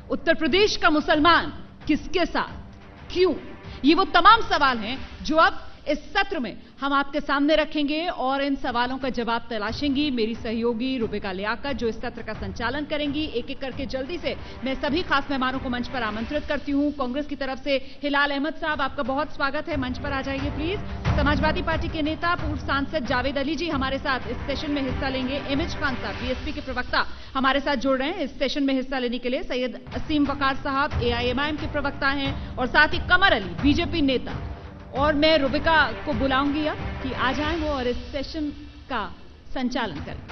उत्तर प्रदेश का मुसलमान किसके साथ, क्यों, ये वो तमाम सवाल हैं जो अब इस सत्र में हम आपके सामने रखेंगे और इन सवालों का जवाब तलाशेंगी मेरी सहयोगी रुबिका लियाकत, जो इस सत्र का संचालन करेंगी। एक एक करके जल्दी से मैं सभी खास मेहमानों को मंच पर आमंत्रित करती हूं। कांग्रेस की तरफ से हिलाल अहमद साहब, आपका बहुत स्वागत है, मंच पर आ जाइए प्लीज। समाजवादी पार्टी के नेता पूर्व सांसद जावेद अली जी हमारे साथ इस सेशन में हिस्सा लेंगे। इमेज खान साहब बीएसपी के प्रवक्ता हमारे साथ जुड़ रहे हैं इस सेशन में हिस्सा लेने के लिए। सैयद असीम वकार साहब एआईएमआईएम के प्रवक्ता हैं और साथ ही कमर अली बीजेपी नेता। और मैं रुबिका को बुलाऊंगी अब कि आ जाएं वो और इस सेशन का संचालन करें।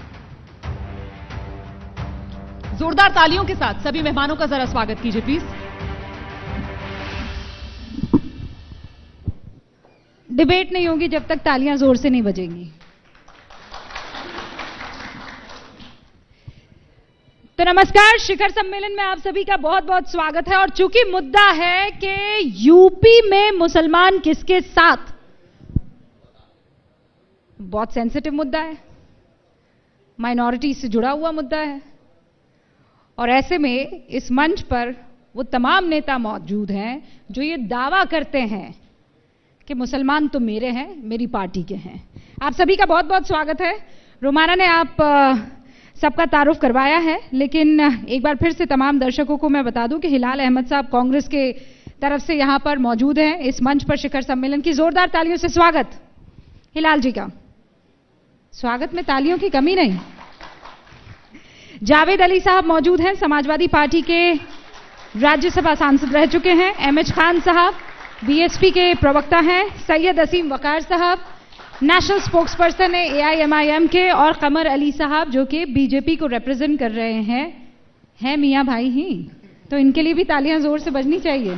जोरदार तालियों के साथ सभी मेहमानों का जरा स्वागत कीजिए प्लीज। डिबेट नहीं होगी जब तक तालियां जोर से नहीं बजेंगी। तो नमस्कार, शिखर सम्मेलन में आप सभी का बहुत बहुत स्वागत है। और चूंकि मुद्दा है कि यूपी में मुसलमान किसके साथ, बहुत सेंसिटिव मुद्दा है, माइनॉरिटी से जुड़ा हुआ मुद्दा है, और ऐसे में इस मंच पर वो तमाम नेता मौजूद हैं जो ये दावा करते हैं कि मुसलमान तो मेरे हैं, मेरी पार्टी के हैं। आप सभी का बहुत बहुत स्वागत है। रोमाना ने आप सबका तारुफ करवाया है, लेकिन एक बार फिर से तमाम दर्शकों को मैं बता दूं कि हिलाल अहमद साहब कांग्रेस के तरफ से यहां पर मौजूद हैं इस मंच पर। शिखर सम्मेलन की जोरदार तालियों से स्वागत हिलाल जी का। स्वागत में तालियों की कमी नहीं। जावेद अली साहब मौजूद हैं, समाजवादी पार्टी के राज्यसभा सांसद रह चुके हैं। इमेज खान साहब बीएसपी के प्रवक्ता हैं। सैयद असीम वकार साहब नेशनल स्पोक्सपर्सन है एआईएमआईएम के, और कमर अली साहब जो कि बीजेपी को रिप्रेजेंट कर रहे हैं मियां भाई ही, तो इनके लिए भी तालियां जोर से बजनी चाहिए।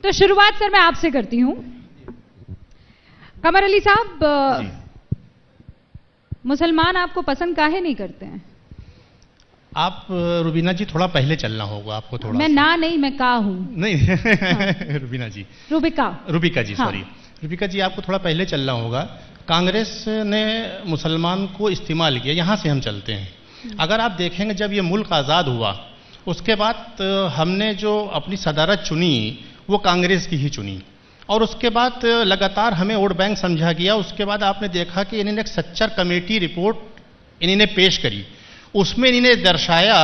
तो शुरुआत सर मैं आपसे करती हूं। कमर अली साहब, मुसलमान आपको पसंद काहे नहीं करते हैं? आप रुबीना जी थोड़ा पहले चलना होगा आपको, थोड़ा मैं ना नहीं, मैं का हूं। नहीं हाँ। रुबीना जी, रुबिका जी, सॉरी। रुबिका जी, आपको थोड़ा पहले चलना होगा। कांग्रेस ने मुसलमान को इस्तेमाल किया, यहाँ से हम चलते हैं। अगर आप देखेंगे जब ये मुल्क आज़ाद हुआ उसके बाद हमने जो अपनी सदारत चुनी वो कांग्रेस की ही चुनी, और उसके बाद लगातार हमें वोट बैंक समझा गया। उसके बाद आपने देखा कि इन्होंने एक सच्चर कमेटी रिपोर्ट इन्होंने पेश करी, उसमें इन्होंने दर्शाया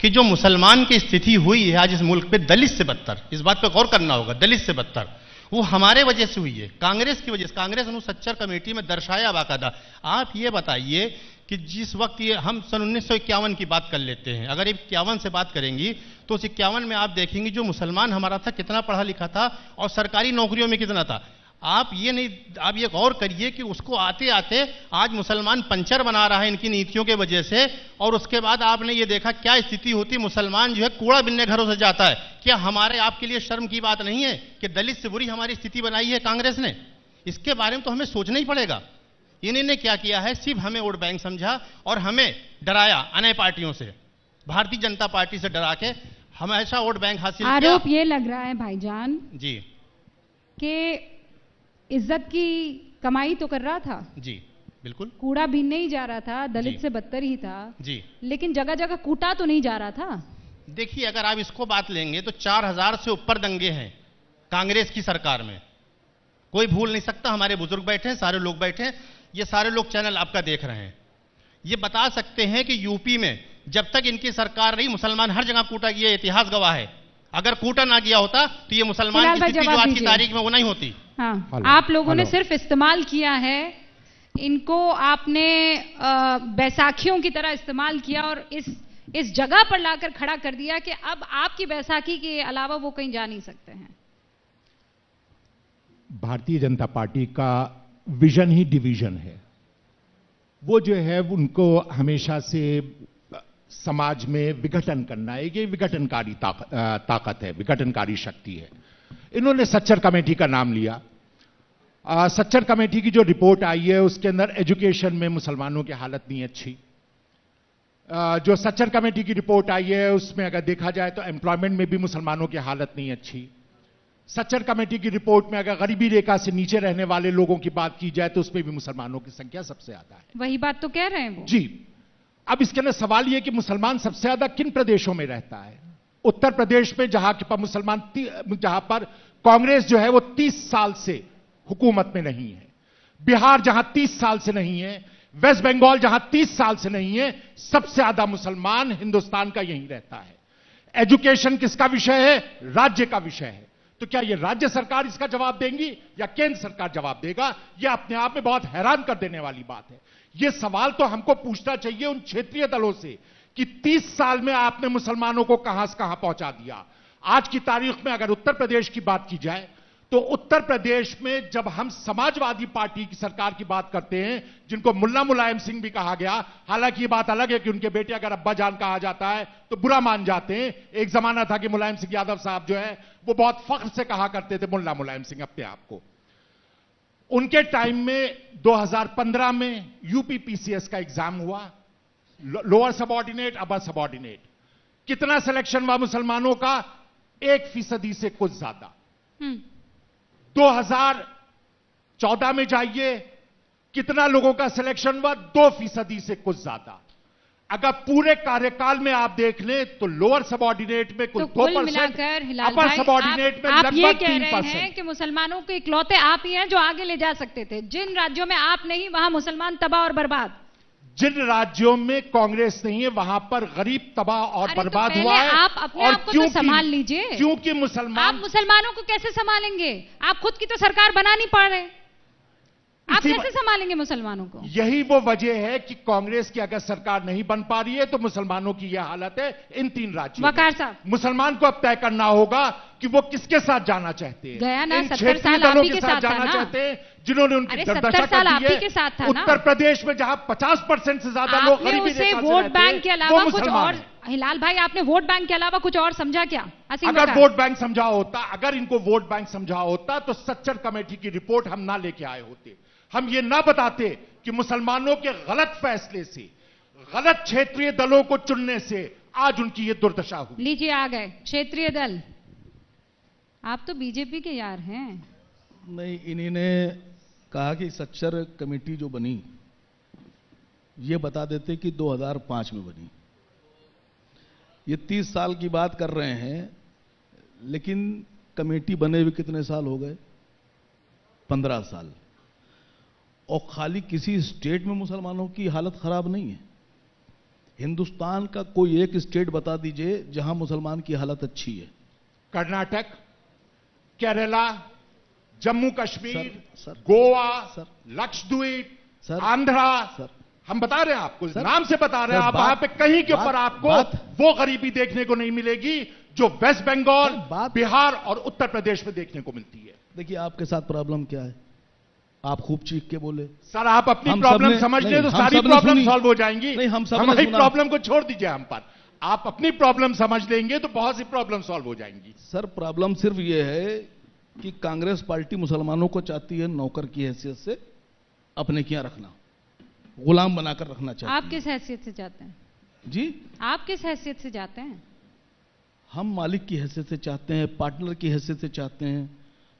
कि जो मुसलमान की स्थिति हुई है आज इस मुल्क पे, दलित से बदतर, इस बात पे गौर करना होगा, दलित से बदतर, वो हमारे वजह से हुई है, कांग्रेस की वजह से। कांग्रेस ने सच्चर कमेटी में दर्शाया बाकायदा। आप ये बताइए कि जिस वक्त ये हम सन 1951 की बात कर लेते हैं, अगर 51 से बात करेंगी तो उस 51 में आप देखेंगे जो मुसलमान हमारा था कितना पढ़ा लिखा था और सरकारी नौकरियों में कितना था। आप ये गौर करिए कि उसको आते आते आज मुसलमान पंचर बना रहा है इनकी नीतियों के वजह से। और उसके बाद आपने ये देखा क्या स्थिति होती, मुसलमान जो है कूड़ा बिनने घरों से जाता है। क्या हमारे आपके लिए शर्म की बात नहीं है कि दलित से बुरी हमारी स्थिति बनाई है कांग्रेस ने? इसके बारे में तो हमें सोचना ही पड़ेगा। इन्होंने क्या किया है, सिर्फ हमें वोट बैंक समझा और हमें डराया अन्य पार्टियों से, भारतीय जनता पार्टी से डरा के हमेशा वोट बैंक हासिल किया। आरोप ये लग रहा है भाईजान जी कि इज्जत की कमाई तो कर रहा था। जी बिल्कुल। कूड़ा बीनने ही जा रहा था, दलित से बदतर ही था जी, लेकिन जगह जगह कूटा तो नहीं जा रहा था। देखिए, अगर आप इसको बात लेंगे तो 4000 से ऊपर दंगे हैं कांग्रेस की सरकार में, कोई भूल नहीं सकता। हमारे बुजुर्ग बैठे हैं, सारे लोग बैठे हैं, ये सारे लोग चैनल आपका देख रहे हैं, ये बता सकते हैं कि यूपी में जब तक इनकी सरकार रही मुसलमान हर जगह कूटा गया, इतिहास गवाह है। अगर कूटा ना गया होता तो ये मुसलमान की स्थिति जो आज की तारीख में वो नहीं होती। हाँ, आप लोगों ने सिर्फ इस्तेमाल किया है इनको, आपने बैसाखियों की तरह इस्तेमाल किया और इस जगह पर लाकर खड़ा कर दिया कि अब आपकी बैसाखी के अलावा वो कहीं जा नहीं सकते हैं। भारतीय जनता पार्टी का विजन ही डिवीजन है। वो जो है उनको हमेशा से समाज में विघटन करना है, ये विघटनकारी ताकत है, विघटनकारी शक्ति है। इन्होंने सच्चर कमेटी का नाम लिया। सच्चर कमेटी की जो रिपोर्ट आई है उसके अंदर एजुकेशन में मुसलमानों की हालत नहीं अच्छी। जो सच्चर कमेटी की रिपोर्ट आई है उसमें अगर देखा जाए तो एम्प्लॉयमेंट में भी मुसलमानों की हालत नहीं अच्छी। सच्चर कमेटी की रिपोर्ट में अगर गरीबी रेखा से नीचे रहने वाले लोगों की बात की जाए तो उसमें भी मुसलमानों की संख्या सबसे ज्यादा है। वही बात तो कह रहे हैं वो। जी, अब इसके अंदर सवाल यह कि मुसलमान सबसे ज्यादा किन प्रदेशों में रहता है? उत्तर प्रदेश में, जहां पर कांग्रेस जो है वो 30 साल से हुकूमत में नहीं है, बिहार जहां 30 साल से नहीं है, वेस्ट बंगाल जहां 30 साल से नहीं है, सबसे ज्यादा मुसलमान हिंदुस्तान का यहीं रहता है। एजुकेशन किसका विषय है? राज्य का विषय है। तो क्या यह राज्य सरकार इसका जवाब देंगी या केंद्र सरकार जवाब देगा? यह अपने आप में बहुत हैरान कर देने वाली बात है। यह सवाल तो हमको पूछना चाहिए उन क्षेत्रीय दलों से कि 30 साल में आपने मुसलमानों को कहां से कहां पहुंचा दिया। आज की तारीख में अगर उत्तर प्रदेश की बात की जाए तो उत्तर प्रदेश में जब हम समाजवादी पार्टी की सरकार की बात करते हैं, जिनको मुल्ला मुलायम सिंह भी कहा गया, हालांकि ये बात अलग है कि उनके बेटे अगर अब्बा जान कहा जाता है तो बुरा मान जाते हैं। एक जमाना था कि मुलायम सिंह यादव साहब जो है वो बहुत फख्र से कहा करते थे मुल्ला मुलायम सिंह अपने आप को। उनके टाइम में 2015 में यूपीपीसीएस का एग्जाम हुआ, लोअर सबऑर्डिनेट, अपर सबऑर्डिनेट। कितना सिलेक्शन हुआ मुसलमानों का? 1% से कुछ ज्यादा। 2014 में जाइए, कितना लोगों का सिलेक्शन हुआ? 2% से कुछ ज्यादा। अगर पूरे कार्यकाल में आप देख लें तो लोअर सबऑर्डिनेट में कुल 2%, अपर सबऑर्डिनेट में लगभग 3%। कि मुसलमानों के इकलौते आप ही हैं जो आगे ले जा सकते थे। जिन राज्यों में आप नहीं, वहां मुसलमान तबाह और बर्बाद। जिन राज्यों में कांग्रेस नहीं है वहां पर गरीब तबाह और बर्बाद हुआ है। आप अपने आप को तो संभाल लीजिए। क्योंकि आप मुसलमानों को कैसे संभालेंगे? आप खुद की तो सरकार बना नहीं पा रहे, आप कैसे संभालेंगे मुसलमानों को? यही वो वजह है कि कांग्रेस की अगर सरकार नहीं बन पा रही है तो मुसलमानों की यह हालत है इन 3 राज्यों में। वकार साहब, मुसलमान को अब तय करना होगा कि वो किसके साथ जाना चाहते हैं। गया ना 70 साल आप ही के साथ जाना चाहते हैं जिन्होंने उनकी दशा कर दी है। उत्तर प्रदेश में जहां 50% से ज्यादा लोग गरीबी रेखा से वोट बैंक के अलावा कुछ और, हिलाल भाई आपने वोट बैंक के अलावा कुछ और समझा क्या? अगर वोट बैंक समझा होता, अगर इनको वोट बैंक समझा होता तो सच्चर कमेटी की रिपोर्ट हम ना लेके आए होते। हम ये ना बताते कि मुसलमानों के गलत फैसले से, गलत क्षेत्रीय दलों को चुनने से आज उनकी ये दुर्दशा हुई। लीजिए आ गए क्षेत्रीय दल। आप तो बीजेपी के यार हैं। नहीं, इन्हीं ने कहा कि सच्चर कमेटी जो बनी ये बता देते कि 2005 में बनी। ये 30 साल की बात कर रहे हैं, लेकिन कमेटी बने हुए कितने साल हो गए? 15 साल। और खाली किसी स्टेट में मुसलमानों की हालत खराब नहीं है। हिंदुस्तान का कोई एक स्टेट बता दीजिए जहां मुसलमान की हालत अच्छी है। Karnataka, Kerala, Jammu Kashmir, sir, Goa, sir, Lakshadweep, Andhra, sir, हम बता रहे हैं आपको, नाम से बता रहे हैं आप, वहां पे कहीं के ऊपर आपको वो गरीबी देखने को नहीं मिलेगी जो वेस्ट बंगाल, बिहार और उत्तर प्रदेश में देखने को मिलती है। देखिए आपके साथ प्रॉब्लम क्या है, आप खूब चीख के बोले। सर आप अपनी प्रॉब्लम समझ लें तो सारी प्रॉब्लम सॉल्व हो जाएंगी। नहीं, हमारी प्रॉब्लम को छोड़ दीजिए हम पर। आप अपनी प्रॉब्लम समझ लेंगे तो बहुत सी प्रॉब्लम सॉल्व हो जाएंगी। सर प्रॉब्लम सिर्फ यह है कि कांग्रेस पार्टी मुसलमानों को चाहती है नौकर की हैसियत से अपने क्या रखना, गुलाम बनाकर रखना चाहती है। आप किस हैसियत से चाहते हैं जी? आप किस हैसियत से चाहते हैं? हम मालिक की हैसियत से चाहते हैं, पार्टनर की हैसियत से चाहते हैं,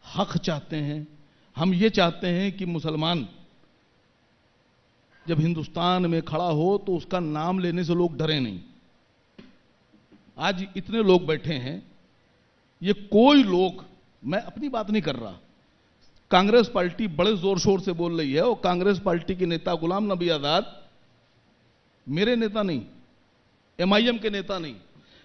हक चाहते हैं। हम ये चाहते हैं कि मुसलमान जब हिंदुस्तान में खड़ा हो तो उसका नाम लेने से लोग डरे नहीं। आज इतने लोग बैठे हैं, ये कोई लोग, मैं अपनी बात नहीं कर रहा, कांग्रेस पार्टी बड़े जोर शोर से बोल रही है और कांग्रेस पार्टी के नेता गुलाम नबी आजाद मेरे नेता नहीं, एमआईएम के नेता नहीं,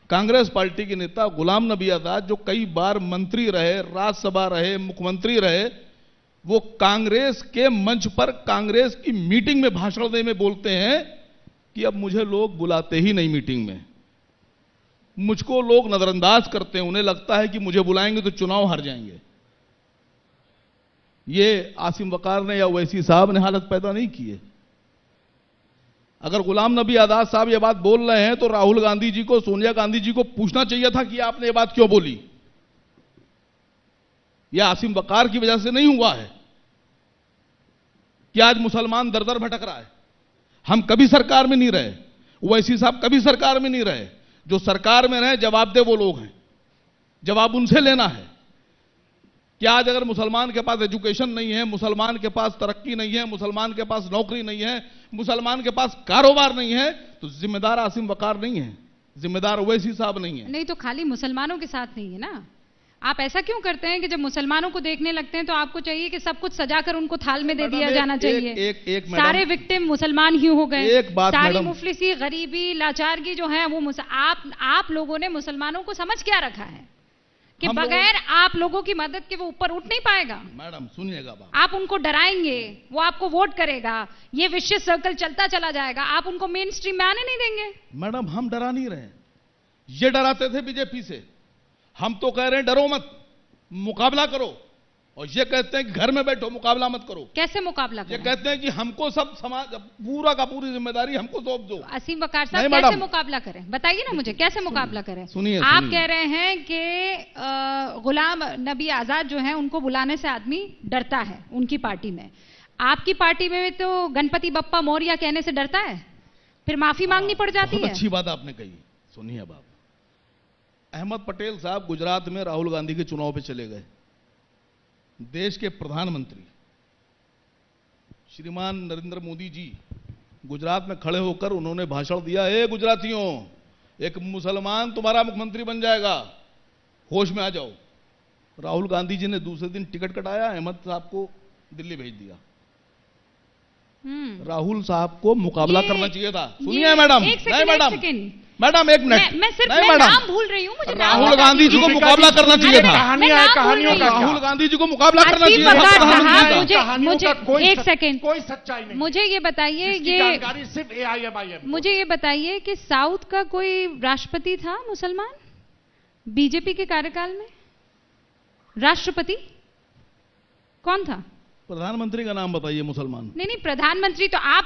कांग्रेस पार्टी के नेता गुलाम नबी आजाद जो कई बार मंत्री रहे, राज्यसभा रहे, मुख्यमंत्री रहे, वो कांग्रेस के मंच पर कांग्रेस की मीटिंग में भाषण देने में बोलते हैं कि अब मुझे लोग बुलाते ही नहीं मीटिंग में, मुझको लोग नजरअंदाज करते हैं, उन्हें लगता है कि मुझे बुलाएंगे तो चुनाव हार जाएंगे। ये आसिम वकार ने या ओवैसी साहब ने हालत पैदा नहीं की है। अगर गुलाम नबी आजाद साहब ये बात बोल रहे हैं तो राहुल गांधी जी को, सोनिया गांधी जी को पूछना चाहिए था कि आपने ये बात क्यों बोली। यह आसिम वकार की वजह से नहीं हुआ है कि आज मुसलमान दर दर भटक रहा है। हम कभी सरकार में नहीं रहे, ओवैसी साहब कभी सरकार में नहीं रहे। जो सरकार में रहे जवाब दे वो लोग हैं, जवाब उनसे लेना है। क्या आज अगर मुसलमान के पास एजुकेशन नहीं है, मुसलमान के पास तरक्की नहीं है, मुसलमान के पास नौकरी नहीं है, मुसलमान के पास कारोबार नहीं है, तो जिम्मेदार आसिम वकार नहीं है, जिम्मेदार ओवैसी साहब नहीं है। नहीं तो खाली मुसलमानों के साथ नहीं है ना। आप ऐसा क्यों करते हैं कि जब मुसलमानों को देखने लगते हैं तो आपको चाहिए कि सब कुछ सजाकर उनको थाल में दे दिया जाना चाहिए। एक सारे विक्टिम मुसलमान ही हो गए। एक बात सारी मुफलिसी, गरीबी, लाचारगी जो है वो आप लोगों ने मुसलमानों को समझ क्या रखा है कि बगैर आप लोगों की मदद के वो ऊपर उठ नहीं पाएगा। मैडम सुनिएगा बात, आप उनको डराएंगे, वो आपको वोट करेगा, ये विशिष्ट सर्कल चलता चला जाएगा, आप उनको मेन स्ट्रीम में आने नहीं देंगे। मैडम हम डरा नहीं रहे, ये डराते थे बीजेपी से, हम तो कह रहे हैं डरो मत, मुकाबला करो, और ये कहते हैं कि घर में बैठो मुकाबला मत करो। कैसे मुकाबला करें? ये कहते हैं कि हमको सब समाज पूरा का पूरी जिम्मेदारी हमको सौंप दो। असीम वकार साहब कैसे मुकाबला करें, बताइए ना मुझे, कैसे मुकाबला करें? सुनिए, आप कह रहे हैं कि गुलाम नबी आजाद जो है उनको बुलाने से आदमी डरता है उनकी पार्टी में। आपकी पार्टी में तो गणपति बप्पा मौर्य कहने से डरता है, फिर माफी मांगनी पड़ जाती है। बहुत अच्छी बात आपने कही। सुनिए बाप, अहमद पटेल साहब गुजरात में राहुल गांधी के चुनाव पे चले गए। देश के प्रधानमंत्री श्रीमान नरेंद्र मोदी जी गुजरात में खड़े होकर उन्होंने भाषण दिया, हे गुजरातियों, एक मुसलमान तुम्हारा मुख्यमंत्री बन जाएगा, होश में आ जाओ। राहुल गांधी जी ने दूसरे दिन टिकट कटाया, अहमद साहब को दिल्ली भेज दिया। राहुल साहब को मुकाबला करना चाहिए था। सुनिए मैडम, नहीं मैडम एक मिनट, मैं सिर्फ नाम भूल रही हूँ, मुझे राहुल गांधी जी को मुकाबला करना चाहिए था। कहानियों का राहुल गांधी जी को मुकाबला करना चाहिए था। मुझे एक सेकेंड, कोई सच्चाई नहीं। मुझे ये बताइए, ये सिर्फ AIMIM, मुझे ये बताइए कि साउथ का कोई राष्ट्रपति था मुसलमान बीजेपी के कार्यकाल में? राष्ट्रपति कौन था? प्रधानमंत्री का नाम बताइए मुसलमान। नहीं प्रधानमंत्री तो आप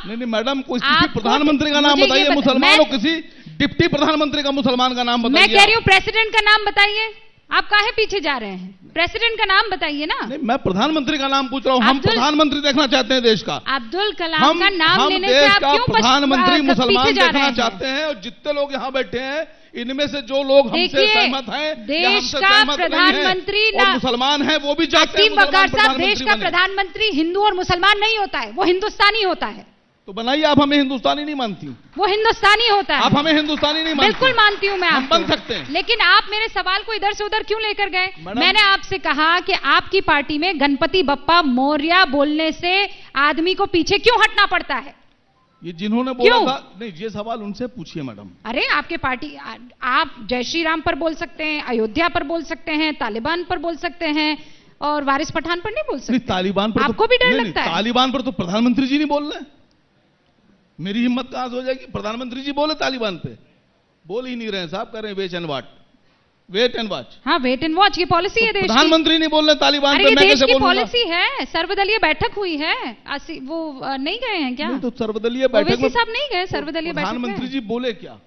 नहीं मैडम, कोई प्रधानमंत्री का नाम बताइए मुसलमान, और किसी डिप्टी प्रधानमंत्री का मुसलमान का नाम बताइए। मैं कह रही हूँ प्रेसिडेंट का नाम बताइए, आप काहे पीछे जा रहे हैं? प्रेसिडेंट का नाम बताइए ना। नहीं मैं प्रधानमंत्री का नाम पूछ रहा हूँ, हम प्रधानमंत्री देखना चाहते हैं देश का। अब्दुल कलाम का नाम लेने से आप क्यों प्रधानमंत्री मुसलमान देखना चाहते हैं? और जितने लोग यहाँ बैठे हैं इनमें से जो लोग हमसे सहमत हैं, देश का प्रधानमंत्री और मुसलमान हैं, वो भी चाहते हैं मुसलमान। देश का प्रधानमंत्री हिंदू और मुसलमान नहीं होता है, वो हिंदुस्तानी होता है। तो बनाइए, आप हमें हिंदुस्तानी नहीं मानती? वो हिंदुस्तानी होता है। आप हमें हिंदुस्तानी नहीं मानती? बिल्कुल मानती हूँ मैं, हम बन सकते हैं। लेकिन आप मेरे सवाल को इधर से उधर क्यों लेकर गए? मैंने आपसे कहा कि आपकी पार्टी में गणपति बप्पा मौर्य बोलने से आदमी को पीछे क्यों हटना पड़ता है? ये जिन्होंने बोला था, नहीं ये सवाल उनसे पूछिए मैडम। अरे आपके पार्टी, आप जय श्री राम पर बोल सकते हैं, अयोध्या पर बोल सकते हैं, तालिबान पर बोल सकते हैं, और वारिस पठान पर नहीं बोल सकते। तालिबान पर आपको भी डर लगता है? तालिबान पर तो प्रधानमंत्री जी नहीं बोल रहे। मेरी हिम्मत कहां से हो जाएगी प्रधानमंत्री जी बोले तालिबान पे? बोल ही नहीं रहे साहब, कह रहे हैं wait and watch, wait and watch. हाँ वेट एंड वॉच की पॉलिसी है देश की। प्रधानमंत्री नहीं बोल रहे तालिबान पे, मैं कैसे बोलूंगा? पॉलिसी है, सर्वदलीय बैठक हुई है, वो नहीं गए हैं क्या? तो सर्वदलीय बैठक ओवैसी साहब नहीं गए सर्वदलीय बैठक? प्रधानमंत्री जी बोले क्या?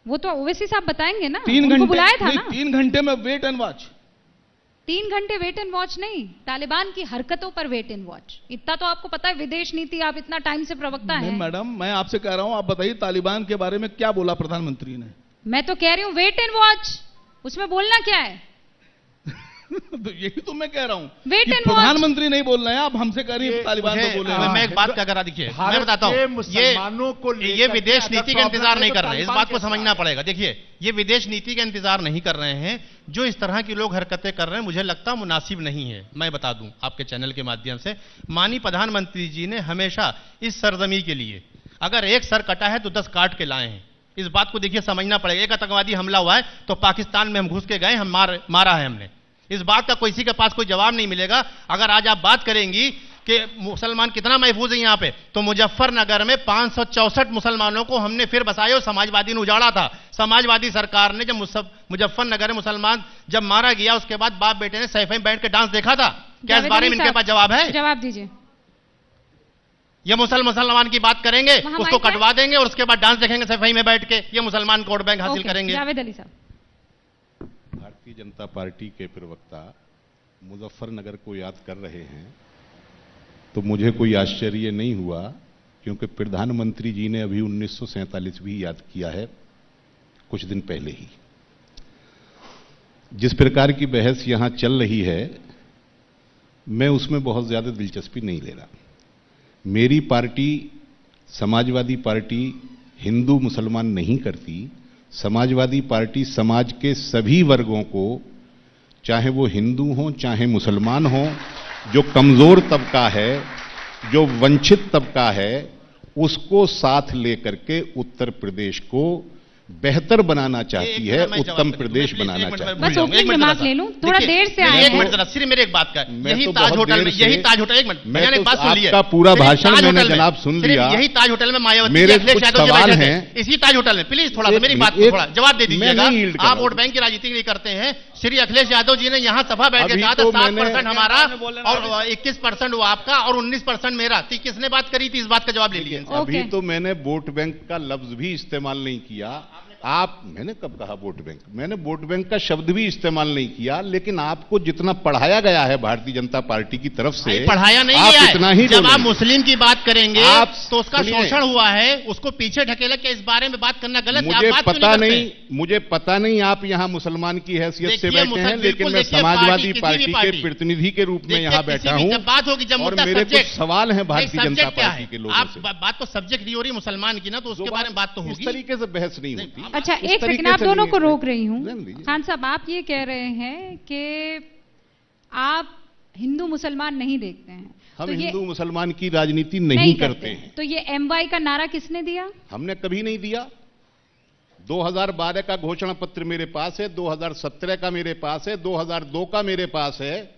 वो तो ओवैसी साहब बताएंगे ना। 3 घंटे बुलाया था ना। 3 घंटे में वेट एंड वॉच। 3 घंटे वेट एंड वॉच नहीं, तालिबान की हरकतों पर वेट एंड वॉच। इतना तो आपको पता है, विदेश नीति आप इतना टाइम से प्रवक्ता है। मैडम मैं आपसे कह रहा हूं, आप बताइए तालिबान के बारे में क्या बोला प्रधानमंत्री ने? मैं तो कह रही हूं वेट एंड वॉच, उसमें बोलना क्या है? तो यही तो मैं कह रहा हूं, वेट एंड वॉच। प्रधानमंत्री नहीं बोल रहे हैं, आप हमसे कह रही हैं तालिबान तो बोल रहे हैं। मैं एक बात क्या करा, देखिए मैं बताता हूं, ये विदेश नीति का इंतजार नहीं कर रहे हैं, इस बात को समझना पड़ेगा। देखिए ये विदेश नीति का इंतजार नहीं कर रहे हैं, जो इस तरह की लोग हरकतें कर रहे हैं मुझे लगता मुनासिब नहीं है। मैं बता दूं आपके चैनल के माध्यम से, माननीय प्रधानमंत्री जी ने हमेशा इस सरजमी के लिए अगर एक सर कटा है तो 10 काट के लाए हैं। इस बात को देखिए समझना पड़ेगा। एक आतंकवादी हमला हुआ है तो पाकिस्तान में हम घुस के गए, हम मारा है हमने। इस बात का किसी के पास कोई जवाब नहीं मिलेगा। अगर आज आप बात करेंगी कि मुसलमान कितना महफूज है यहाँ पे, तो मुजफ्फरनगर में 564 मुसलमानों को हमने फिर बसाया और समाजवादी ने उजाड़ा था। समाजवादी सरकार ने जब मुजफ्फरनगर में मुसलमान जब मारा गया, उसके बाद बाप बेटे ने सैफ में बैठ के डांस देखा था क्या? इस बारे में इनके पास जवाब है? जवाब दीजिए। ये मुसलमान की बात करेंगे, उसको कटवा देंगे और उसके बाद डांस देखेंगे सफाई में बैठ के, ये मुसलमान वोट बैंक हासिल करेंगे। जावेद अली साहब। भारतीय जनता पार्टी के प्रवक्ता मुजफ्फरनगर को याद कर रहे हैं तो मुझे कोई आश्चर्य नहीं हुआ, क्योंकि प्रधानमंत्री जी ने अभी 1947 भी याद किया है कुछ दिन पहले ही। जिस प्रकार की बहस यहां चल रही है, मैं उसमें बहुत ज्यादा दिलचस्पी नहीं ले रहा। मेरी पार्टी समाजवादी पार्टी हिंदू मुसलमान नहीं करती। समाजवादी पार्टी समाज के सभी वर्गों को, चाहे वो हिंदू हो चाहे मुसलमान हो, जो कमजोर तबका है, जो वंचित तबका है, उसको साथ लेकर के उत्तर प्रदेश को बेहतर बनाना चाहती है, उत्तम प्रदेश बनाना चाहती है। बस ओपनिंग रिमार्क ले लूं, थोड़ा देर से आए एक मिनट जरा, सिर्फ मेरे एक बात का, यही ताज होटल में, यही ताज होटल, एक मिनट मैं तो बात सुन ली है, आपका पूरा भाषण मैंने जनाब सुन लिया। यही ताज होटल में मायावती मेरे अखिलेश कुछ यादव जी सवाल बैठे थे, हैं। इसी ताज होटल में। प्लीज थोड़ा सा मेरी बात को थोड़ा जवाब दे दीजिएगा। आप वोट बैंक की राजनीति नहीं करते हैं। श्री अखिलेश यादव जी ने यहाँ सभा बैठ के कहा था 7% हमारा और 21% वो आपका और 19% मेरा। किसने बात करी थी, इस बात का जवाब ले लीजिए। अभी तो मैंने वोट बैंक का लफ्ज भी इस्तेमाल नहीं किया। मैंने कब कहा वोट बैंक? मैंने वोट बैंक का शब्द भी इस्तेमाल नहीं किया, लेकिन आपको जितना पढ़ाया गया है भारतीय जनता पार्टी की तरफ से, पढ़ाया नहीं आप गया इतना है। ही जब आप मुस्लिम की बात करेंगे तो उसका सुनिए, शोषण हुआ है, उसको पीछे ढकेला के इस बारे में बात करना गलत है। मुझे आप बात पता क्यों नहीं, मुझे पता नहीं आप यहाँ मुसलमान की हैसियत से बैठे हैं, लेकिन मैं समाजवादी पार्टी के प्रतिनिधि के रूप में यहाँ बैठा हूँ। जब बात होगी, जब और मुद्दा मेरे कुछ सब्जेक्ट, सवाल हैं भारतीय जनता क्या पार्टी है, के लोगों आप से। बात तो सब्जेक्ट नहीं हो रही मुसलमान की ना, तो उसके बारे में बात तो इस होगी। तरीके से बहस नहीं होती। अच्छा, इस एक तरीके सेकंड, आप से दोनों नहीं को है। रोक रही हूँ। रहने दीजिए। खान साहब, आप ये कह रहे हैं कि आप हिंदू मुसलमान नहीं देखते हैं। हम तो हिंदू मुसलमान की राजनीति नहीं करते हैं। तो ये MY का नारा किसने दिया? हमने कभी नहीं दिया। 2012 का घोषणा पत्र मेरे पास है, 2017 का मेरे पास है, 2002 का मेरे पास है।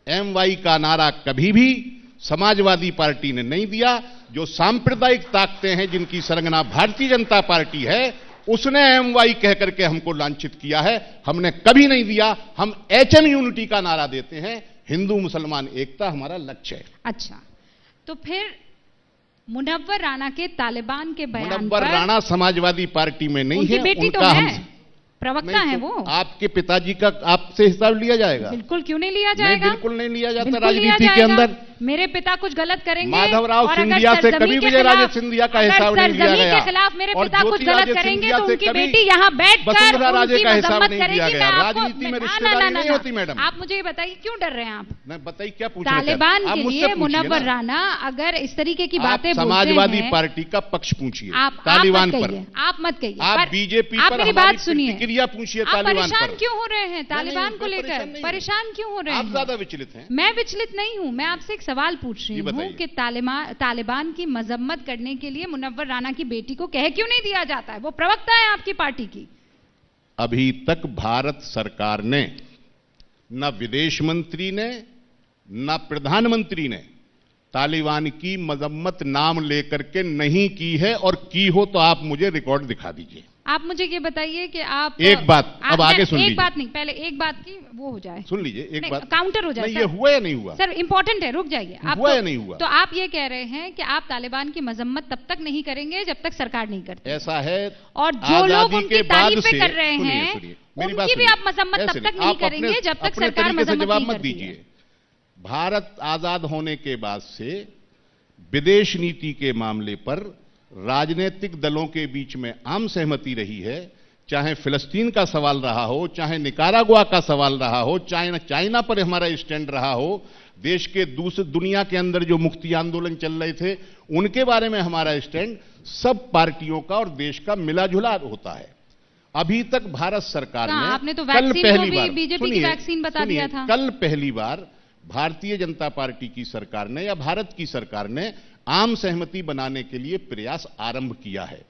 MY का नारा कभी भी समाजवादी पार्टी ने नहीं दिया। जो सांप्रदायिक ताकतें हैं, जिनकी सरंगना भारतीय जनता पार्टी है, उसने MY कह करके हमको लांछित किया है। हमने कभी नहीं दिया। हम HM यूनिटी का नारा देते हैं। हिंदू मुसलमान एकता हमारा लक्ष्य है। अच्छा, तो फिर मुनव्वर राणा के तालिबान के बयान मुनव्वर पर राणा समाजवादी पार्टी में नहीं उनकी है। बेटी तो उनका है, प्रवक्ता है वो। आपके पिताजी का आपसे हिसाब लिया जाएगा? बिल्कुल, क्यों नहीं लिया नहीं, जाएगा? बिल्कुल नहीं लिया जाता बिल्कुल लिया राजनीति के जाएगा। अंदर। मेरे पिता कुछ गलत करेंगे, माधवराव और अगर सिंधिया से सरजमी कभी के विजय राजे खिलाफ- सिंधिया का अगर हिसाब नहीं लिया सरजमी गया। के खिलाफ मेरे और पिता कुछ ज्योति गलत राजे करेंगे सिंधिया तो से उनकी कभी बेटी यहाँ बैठकर वसुंधरा राजे उनकी का हिसाब मजम्मत नहीं करेगी। लिया गया। मैं आपको- राजनीति में ना, रिश्तेदारी ना, नहीं ना, होती मैडम। आप मुझे ये बताइए, क्यों डर रहे हैं आप? नहीं, बताइए क्या पूछना चाहते हैं? तालिबान आप के मुझसे लिए पूछिए मुनव्वर ना। राणा अगर इस तरीके की आप बातें बोलते समाजवादी हैं, पार्टी का पक्ष पूछिए आप तालिबान मत पर। कहिए, आप मत कहिए। आप पर बीजेपी आप पर मेरी हमारी बात सुनिए। प्रतिक्रिया पूछिए आप तालिबान परेशान पर। क्यों हो रहे हैं तालिबान को मैं लेकर? परेशान नहीं हूं। परेशान क्यों हो रहे आप हैं? ज्यादा विचलित हैं। मैं विचलित नहीं हूं। मैं आपसे एक सवाल पूछ रही जी, हूं बताइए। कि तालिबान की मजम्मत करने के लिए मुनव्वर राणा की बेटी को कह क्यों नहीं दिया जाता है? वो प्रवक्ता है आपकी पार्टी की। अभी तक भारत सरकार ने, न विदेश मंत्री ने, न प्रधानमंत्री ने तालिबान की मजम्मत नाम लेकर के नहीं की है, और की हो तो आप मुझे रिकॉर्ड दिखा दीजिए। आप मुझे ये बताइए कि आप एक बात, अब आगे सुन लीजिए। एक बात नहीं, पहले एक बात की वो हो जाए, सुन लीजिए एक बात। काउंटर हो जाए। नहीं, ये हुआ या नहीं हुआ? सर इंपॉर्टेंट है, रुक जाइए। आप हुआ या नहीं हुआ? तो आप ये कह रहे हैं कि आप तालिबान की मजम्मत तब तक नहीं करेंगे जब तक सरकार नहीं करती। ऐसा है। और जो लोग आजादी उनकी के बाद तारीफें से कर रहे सुनिए, हैं, सुनिए, मेरी बात उनकी भी सुनिए। आप मजम्मत ऐसे तब तक नहीं, नहीं आप करेंगे जब तक अपने सरकार तरीके से मजम्मत जवाब नहीं मत करती है। दीजिए। भारत आजाद होने के बाद से विदेश नीति के मामले पर राजनीतिक दलों के बीच में आम सहमति रही है। चाहे फिलिस्तीन का सवाल रहा हो, चाहे निकारागुआ का सवाल रहा हो, चाहे चाइना पर हमारा स्टैंड रहा हो, देश के दूसरे दुनिया के अंदर जो मुक्ति आंदोलन चल रहे थे उनके बारे में हमारा स्टैंड सब पार्टियों का और देश का मिला जुला होता है। अभी तक भारत सरकार ने आपने तो कल वैक्सीन पहली को बार, भी बीजेपी की वैक्सीन बता दिया था। कल पहली बार भारतीय जनता पार्टी की सरकार ने या भारत की सरकार ने आम सहमति बनाने के लिए प्रयास आरंभ किया है।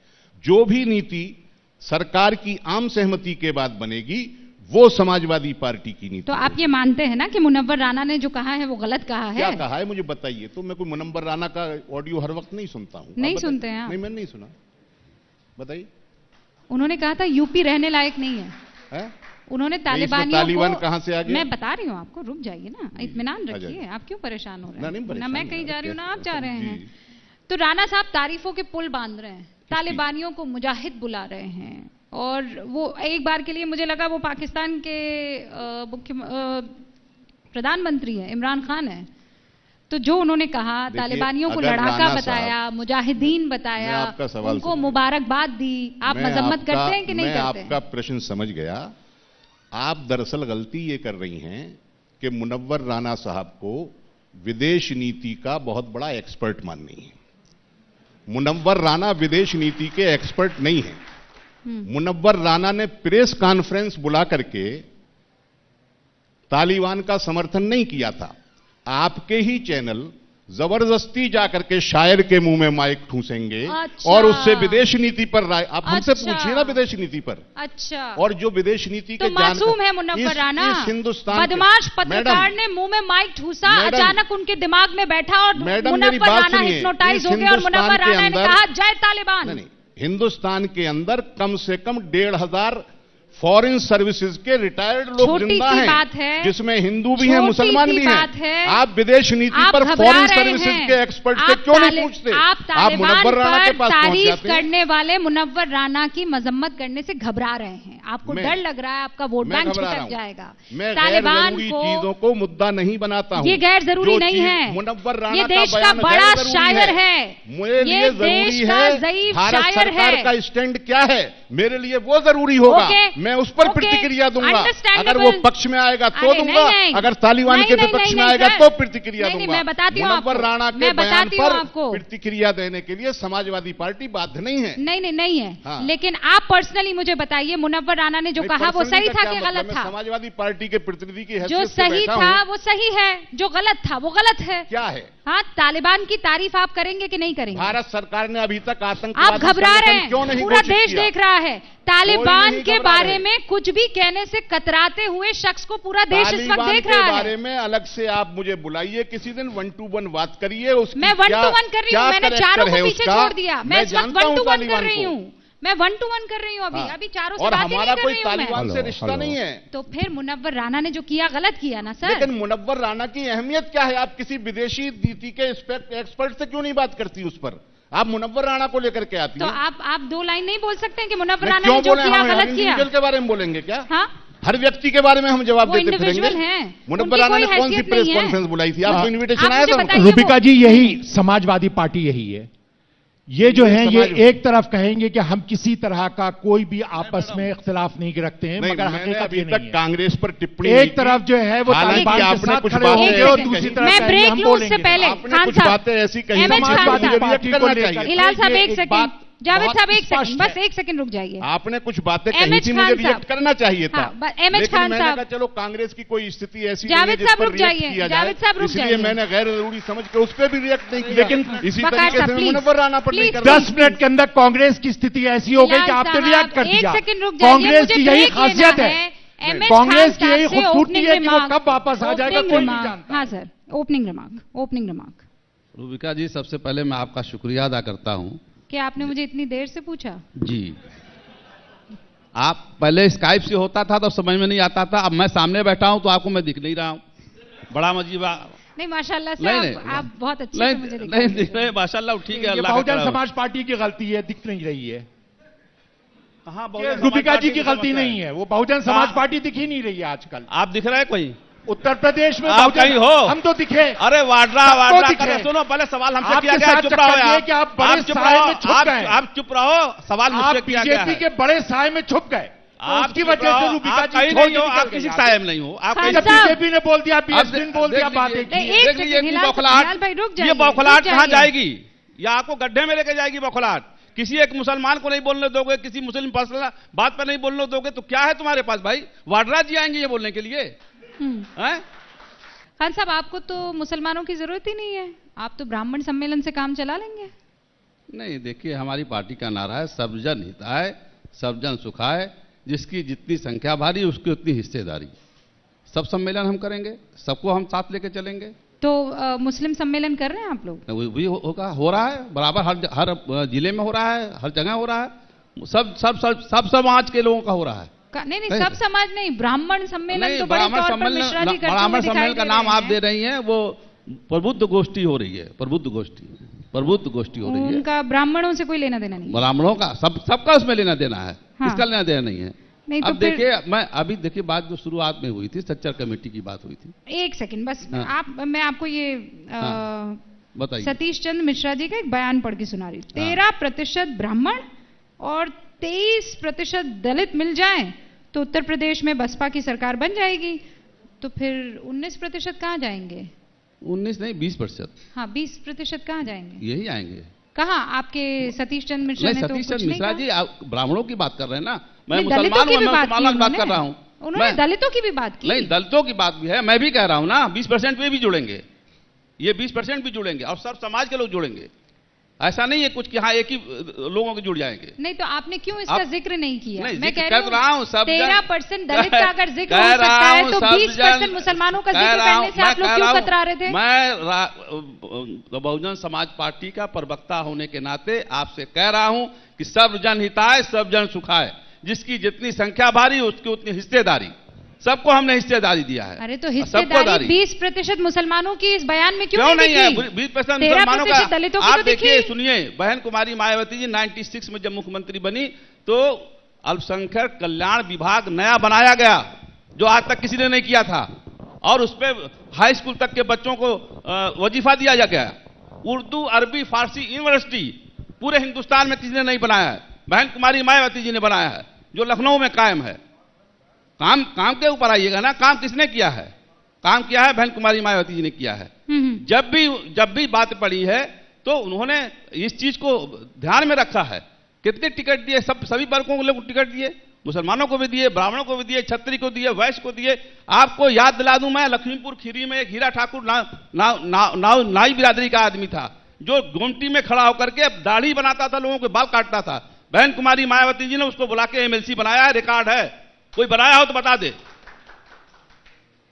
जो भी नीति सरकार की आम सहमति के बाद बनेगी वो समाजवादी पार्टी की नीति। तो आप ये मानते हैं ना कि मुनव्वर राणा ने जो कहा है वो गलत कहा है? क्या कहा है मुझे बताइए। तो मैं कोई मुनव्वर राणा का ऑडियो हर वक्त नहीं सुनता हूं। नहीं सुनते हैं आप? नहीं, मैंने नहीं सुना। बताइए। उन्होंने कहा था यूपी रहने लायक नहीं है। उन्होंने तालिबान कहां से आ गया? मैं बता रही हूँ आपको, रुक जाइए ना, इत्मीनान रखिए। आप क्यों परेशान हो रहे हैं? ना मैं कहीं जा रही हूँ ना आप जा रहे हैं। तो राणा साहब तारीफों के पुल बांध रहे हैं, तालिबानियों को मुजाहिद बुला रहे हैं, और वो एक बार के लिए मुझे लगा वो पाकिस्तान के प्रधानमंत्री है, इमरान खान है। तो जो उन्होंने कहा, तालिबानियों को लड़ाका बताया, मुजाहिदीन बताया, उनको मुबारकबाद दी। आप मजम्मत करते हैं कि नहीं करते? मैं आपका प्रश्न समझ गया। आप दरअसल गलती ये कर रही हैं कि मुनव्वर राना साहब को विदेश नीति का बहुत बड़ा एक्सपर्ट मान रही है। मुनव्वर राना विदेश नीति के एक्सपर्ट नहीं है। मुनव्वर राना ने प्रेस कॉन्फ्रेंस बुला करके तालिबान का समर्थन नहीं किया था। आपके ही चैनल जबरदस्ती जाकर के शायर के मुंह में माइक ठूसेंगे। अच्छा। और उससे विदेश नीति पर राय, आप हमसे पूछिए ना विदेश नीति पर। अच्छा। और जो विदेश नीति तो के मासूम है मुनव्वर राना। हिंदुस्तान बदमाश पत्रकार ने मुंह में माइक ठूसा, अचानक उनके दिमाग में बैठा और मुनव्वर राना हिप्नोटाइज हो गए और मुनव्वर राना ने कहा जय तालिबान। हिंदुस्तान के अंदर कम से कम 1,500 फॉरेन सर्विसेज के रिटायर्ड लोग जिंदा हैं, जिसमें हिंदू भी हैं, मुसलमान भी हैं। आप विदेश नीति पर फॉरेन सर्विसेज के एक्सपर्ट से क्यों नहीं पूछते? आप मुनव्वर राना के पास तारीफ करने वाले मुनव्वर राना की मजम्मत करने से घबरा रहे हैं। आपको डर लग रहा है आपका वोट बैंक छिटक जाएगा। मैं तालिबान चीजों को मुद्दा नहीं बनाता हूँ। ये गैर जरूरी नहीं है। मुनव्वर राना ये देश का बड़ा शायर है, मेरे लिए जरूरी है भारत सरकार का स्टैंड क्या है, मेरे लिए वो जरूरी होगा। मैं उस पर प्रतिक्रिया दूंगा। अगर वो पक्ष में आएगा तो दूंगा, अगर तालिबान के विपक्ष में आएगा तो प्रतिक्रिया दूंगा। मैं बताती हूँ मुनव्वर राणा के बयान पर प्रतिक्रिया देने के लिए समाजवादी पार्टी बाध्य नहीं है। नहीं है। हाँ। लेकिन आप पर्सनली मुझे बताइए मुनव्वर राना ने जो कहा वो सही था कि गलत था? समाजवादी पार्टी के प्रतिनिधि की जो सही था वो सही है, जो गलत था वो गलत है। क्या है? हाँ, तालिबान की तारीफ आप करेंगे कि नहीं करेंगे? भारत सरकार ने अभी तक आतंकवाद, आप घबरा रहे हैं, पूरा देश देख रहा है। तालिबान के बारे में कुछ भी कहने से कतराते हुए शख्स को पूरा देश इस वक्त देख रहा है। बारे में अलग से आप मुझे बुलाइए, किसी दिन 1 to 1 बात करिए। मैं 1 to 1 कर रही हूँ, मैंने चारों को पीछे छोड़ दिया। मैं इस वक्त 1 to 1 कर रही हूँ, मैं 1 to 1 कर रही हूँ अभी चारों से बात नहीं कर रही हूँ। और हमारा कोई तालिबान से रिश्ता नहीं है। तो फिर मुनव्वर राना ने जो किया गलत किया ना सर। लेकिन मुनव्वर राना की अहमियत क्या है? आप किसी विदेशी नीति के एक्सपर्ट से क्यों नहीं बात करती उस पर? आप मुनव्वर राणा को लेकर के आती तो आप 2 लाइन नहीं बोल सकते हैं कि मुनव्वर राणा ने जो किया गलत किया? के बारे में बोलेंगे क्या? हाँ, हर व्यक्ति के बारे में हम जवाब देते फिरेंगे। मुनव्वर राणा ने कौन सी प्रेस कॉन्फ्रेंस बुलाई थी? आपको इन्विटेशन आया था? रूबिका जी, यही समाजवादी पार्टी यही है। ये जो है ये एक तरफ कहेंगे कि हम किसी तरह का कोई भी आपस में इख्तिलाफ नहीं रखते हैं, मगर हकीकत ये नहीं है। कांग्रेस पर टिप्पणी एक तरफ जो है वो तालिबान के साथ खड़े होंगे और दूसरी तरफ मैं ब्रेक लूं उससे पहले आपने कुछ बातें ऐसी कही समाजवादी पार्टी को लेकर। हिलाल साहब एक सेकंड, जावेद साहब एक सेकंड, बस एक सेकंड रुक जाइए। आपने कुछ बातें कही थी, मुझे रिएक्ट करना चाहिए था। एमएच खान साहब, चलो कांग्रेस की कोई स्थिति ऐसी जावेद साहब रुक जाइए, जावेद साहब रुक जाइए। इसलिए मैंने गैर जरूरी समझ के उस पर भी रिएक्ट नहीं किया। लेकिन इसी तरीके से मुनव्वर राना पर नहीं कर 10 मिनट के अंदर कांग्रेस की स्थिति ऐसी हो गई कि आपने रिएक्ट कर दिया। कांग्रेस की यही खासियत है, कांग्रेस की यही खूबसूरती है कि वो कब वापस आ जाएगा कोई नहीं जानता। हाँ सर, ओपनिंग रिमार्क। रूबिका जी, सबसे पहले मैं आपका शुक्रिया अदा करता हूँ कि आपने मुझे इतनी देर से पूछा। जी, आप पहले स्काइप से होता था तो समझ में नहीं आता था, अब मैं सामने बैठा हूं तो आपको मैं दिख नहीं रहा हूं। बड़ा मजीबा। नहीं माशाल्लाह से आप बहुत अच्छे से मुझे नहीं दिख रहे। माशाल्लाह, ठीक है। अल्लाह बहुजन समाज पार्टी की गलती है, दिख नहीं रही है। कहां रूबिका जी की गलती नहीं है, वो बहुजन समाज पार्टी दिख ही नहीं रही है आजकल। आप दिख रहे हैं कोई? उत्तर प्रदेश में आप कहीं हो? हम तो दिखे। अरे वाड्रा सुनो, पहले सवाल हमसे किया गया, चुप रहो यार। आप बड़े साए में छुप गए। आप चुप रहो, सवाल मुझसे किया गया है। बीजेपी के बड़े साए में छुप गए, आपकी वजह से रूबिका जी कहीं नहीं हो, आप किसी साए में नहीं हो। आप बीजेपी ने बोल दिया, बीएसपी ने बोल दिया, बात एक ये बौखलाहट कहाँ जाएगी? या आपको गड्ढे में लेके जाएगी बौखलाहट? किसी एक मुसलमान को नहीं बोलने दोगे, किसी मुस्लिम बात पर नहीं बोलने दोगे, तो क्या है तुम्हारे पास भाई? वाड्रा जी आएंगे ये बोलने के लिए? खान साहब, आपको तो मुसलमानों की जरूरत ही नहीं है, आप तो ब्राह्मण सम्मेलन से काम चला लेंगे। नहीं, देखिए हमारी पार्टी का नारा है सब जन हिताय सब जन सुखाय, जिसकी जितनी संख्या भारी उसकी उतनी हिस्सेदारी। सब सम्मेलन हम करेंगे, सबको हम साथ लेके चलेंगे। तो मुस्लिम सम्मेलन कर रहे हैं आप लोग? वही होगा, हो रहा है बराबर, हर जिले में हो रहा है, हर जगह हो रहा है। सब समाज के लोगों का हो रहा है। नहीं, सब समाज नहीं, ब्राह्मण सम्मेलन तो बड़े तौर पर मिश्रा जी करते हुए ब्राह्मण सम्मेलन का नाम आप दे रही हैं, वो प्रबुद्ध गोष्ठी हो रही है। प्रबुद्ध गोष्ठी हो रही है। उनका ब्राह्मणों से कोई लेना देना नहीं। ब्राह्मणों का सबका उसमें लेना देना है। हाँ। इसका लेना देना नहीं है। नहीं, अब देखिए, देखिए बात जो शुरुआत में हुई थी, सच्चर कमेटी की बात हुई थी। एक सेकंड बस। हाँ। मैं आपको ये बताइए। सतीश चंद्र मिश्रा जी का एक बयान पढ़ के सुना रही हूँ। 13% ब्राह्मण और 23% दलित मिल जाएं तो उत्तर प्रदेश में बसपा की सरकार बन जाएगी, तो फिर 19% कहाँ जाएंगे? 19 नहीं 20%। हाँ 20% कहाँ जाएंगे? यही आएंगे। कहाँ? आपके सतीश चंद्र मिश्रा ने तो सतीश कुछ चंद्र नहीं मिश्रा कहा। जी आप ब्राह्मणों की बात कर रहे हैं ना, मैं दलितों मुसलमान की हूं, भी मैं मुसलमान बात कर रहा हूं। उन्होंने दलितों की भी बात की। नहीं दलितों की बात भी है, मैं भी कह रहा हूं ना 20% पे भी जुड़ेंगे, ये 20% भी जुड़ेंगे और सब समाज के लोग जुड़ेंगे। ऐसा नहीं है कुछ कि हाँ एक ही लोगों के जुड़ जाएंगे। नहीं तो आपने क्यों इसका जिक्र नहीं किया? नहीं, मैं कह रहा हूं 13% दलित का अगर जिक्र हो सकता है तो 20% मुसलमानों का जिक्र करने से आप लोग क्यों कतरा रहे थे? मैं बहुजन समाज पार्टी का प्रवक्ता होने के नाते आपसे कह रहा हूं कि सब जन हिताय सब जन सुखाय, जिसकी जितनी संख्या भारी उसकी उतनी हिस्सेदारी, सबको हमने हिस्सेदारी दिया है। अरे तो हिस्सेदारी 20% मुसलमानों की इस बयान में क्यों नहीं है? दिखी? 20% मुसलमानों का दलितों की आप तो देखिए, सुनिए, बहन कुमारी मायावती जी 96 में जब मुख्यमंत्री बनी तो अल्पसंख्यक कल्याण विभाग नया बनाया गया जो आज तक किसी ने नहीं किया था, और उस पर हाई स्कूल तक के बच्चों को वजीफा दिया जा गया। उर्दू अरबी फारसी यूनिवर्सिटी पूरे हिंदुस्तान में किसी ने नहीं बनाया है, बहन कुमारी मायावती जी ने बनाया है, जो लखनऊ में कायम है। काम के ऊपर आइएगा ना, काम किसने किया है? काम किया है बहन कुमारी मायावती जी ने किया है। जब भी बात पड़ी है तो उन्होंने इस चीज को ध्यान में रखा है। कितने टिकट दिए? सभी वर्गों को लोग टिकट दिए, मुसलमानों को भी दिए, ब्राह्मणों को भी दिए, क्षत्रिय को दिए, वैश्य को दिए। आपको याद दिला दूं, मैं लखीमपुर खीरी में एक हीरा ठाकुर नाई बिरादरी का आदमी था जो गोमती में खड़ा होकर के दाढ़ी बनाता था, लोगों के बाल काटता था। बहन कुमारी मायावती जी ने उसको बुला के एमएलसी बनाया है, रिकॉर्ड है, कोई बनाया हो तो बता दे।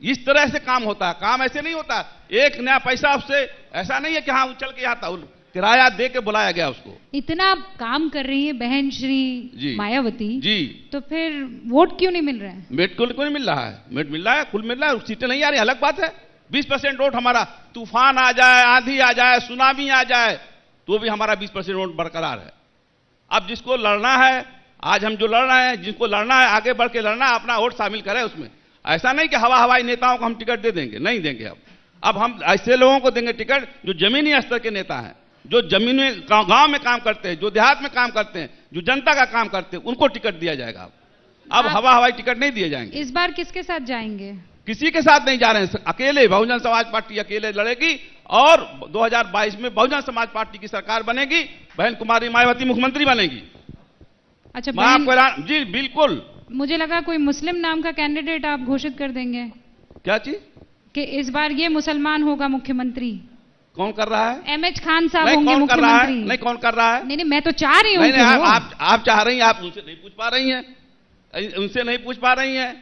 इस तरह से काम होता है, काम ऐसे नहीं होता एक नया पैसा उससे, ऐसा नहीं है कि हाँ चल के आता, किराया दे के बुलाया गया उसको। इतना काम कर रही है बहन श्री मायावती जी, तो फिर वोट क्यों नहीं मिल रहे हैं? मेट क्यों नहीं मिल रहा है? मेट मिल रहा है, कुल मिल रहा है, सीटें नहीं आ रही, अलग बात है। 20% वोट हमारा, तूफान आ जाए, आंधी आ जाए, सुनामी आ जाए, तो भी हमारा 20% वोट बरकरार है। अब जिसको लड़ना है, आज हम जो लड़ रहे हैं, जिनको लड़ना है आगे बढ़ के लड़ना है, अपना वोट शामिल करें उसमें। ऐसा नहीं कि हवाई नेताओं को हम टिकट दे देंगे, नहीं देंगे। अब हम ऐसे लोगों को देंगे टिकट जो जमीनी स्तर के नेता हैं, जो जमीन में गांव में काम करते हैं, जो देहात में काम करते हैं, जो जनता का काम करते हैं, उनको टिकट दिया जाएगा। अब हवाई टिकट नहीं दिए जाएंगे। इस बार किसके साथ जाएंगे? किसी के साथ नहीं जा रहे हैं, अकेले बहुजन समाज पार्टी अकेले लड़ेगी और 2022 में बहुजन समाज पार्टी की सरकार बनेगी, बहन कुमारी मायावती मुख्यमंत्री बनेगी। अच्छा जी बिल्कुल। मुझे लगा कोई मुस्लिम नाम का कैंडिडेट आप घोषित कर देंगे। क्या चीज? कि इस बार ये मुसलमान होगा मुख्यमंत्री। कौन कर रहा है? एमएच खान साहब होंगे मुख्यमंत्री। नहीं, कौन कर रहा है? नहीं, मैं तो चाह रही हूँ। नहीं, आप चाह रही हैं, आप उनसे नहीं पूछ पा रही हैं, उनसे नहीं पूछ पा रही हैं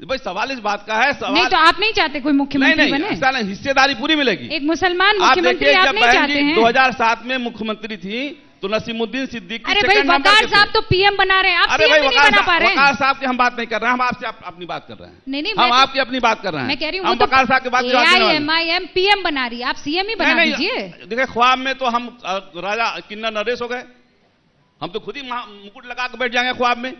भाई। सवाल इस बात का है, सवाल नहीं तो आप नहीं चाहते कोई मुख्यमंत्री बने? ऐसा नहीं, हिस्सेदारी पूरी मिलेगी। एक मुसलमान मुख्यमंत्री आप नहीं चाहते हैं? 2007 में मुख्यमंत्री थी तो नसीमुद्दीन सिद्दीकी। अरे भाई वकार साहब तो पीएम बना रहे हैं, आप पीएम नहीं बना पा रहे हैं। वकार साहब की हम बात नहीं कर रहे हैं, हम आपसे अपनी बात कर रहे हैं। नहीं, हम आपकी अपनी बात कर रहे हैं। मैं कह रही हूँ हम वकार साहब की बात कर रहे हैं। एआईएमआईएम पीएम बना रही है, आप सीएम ही बना दीजिए। देखिए ख्वाब में तो हम राजा किन्नर नरेश हो गए, हम तो खुद ही मुकुट लगा के बैठ जाएंगे ख्वाब में,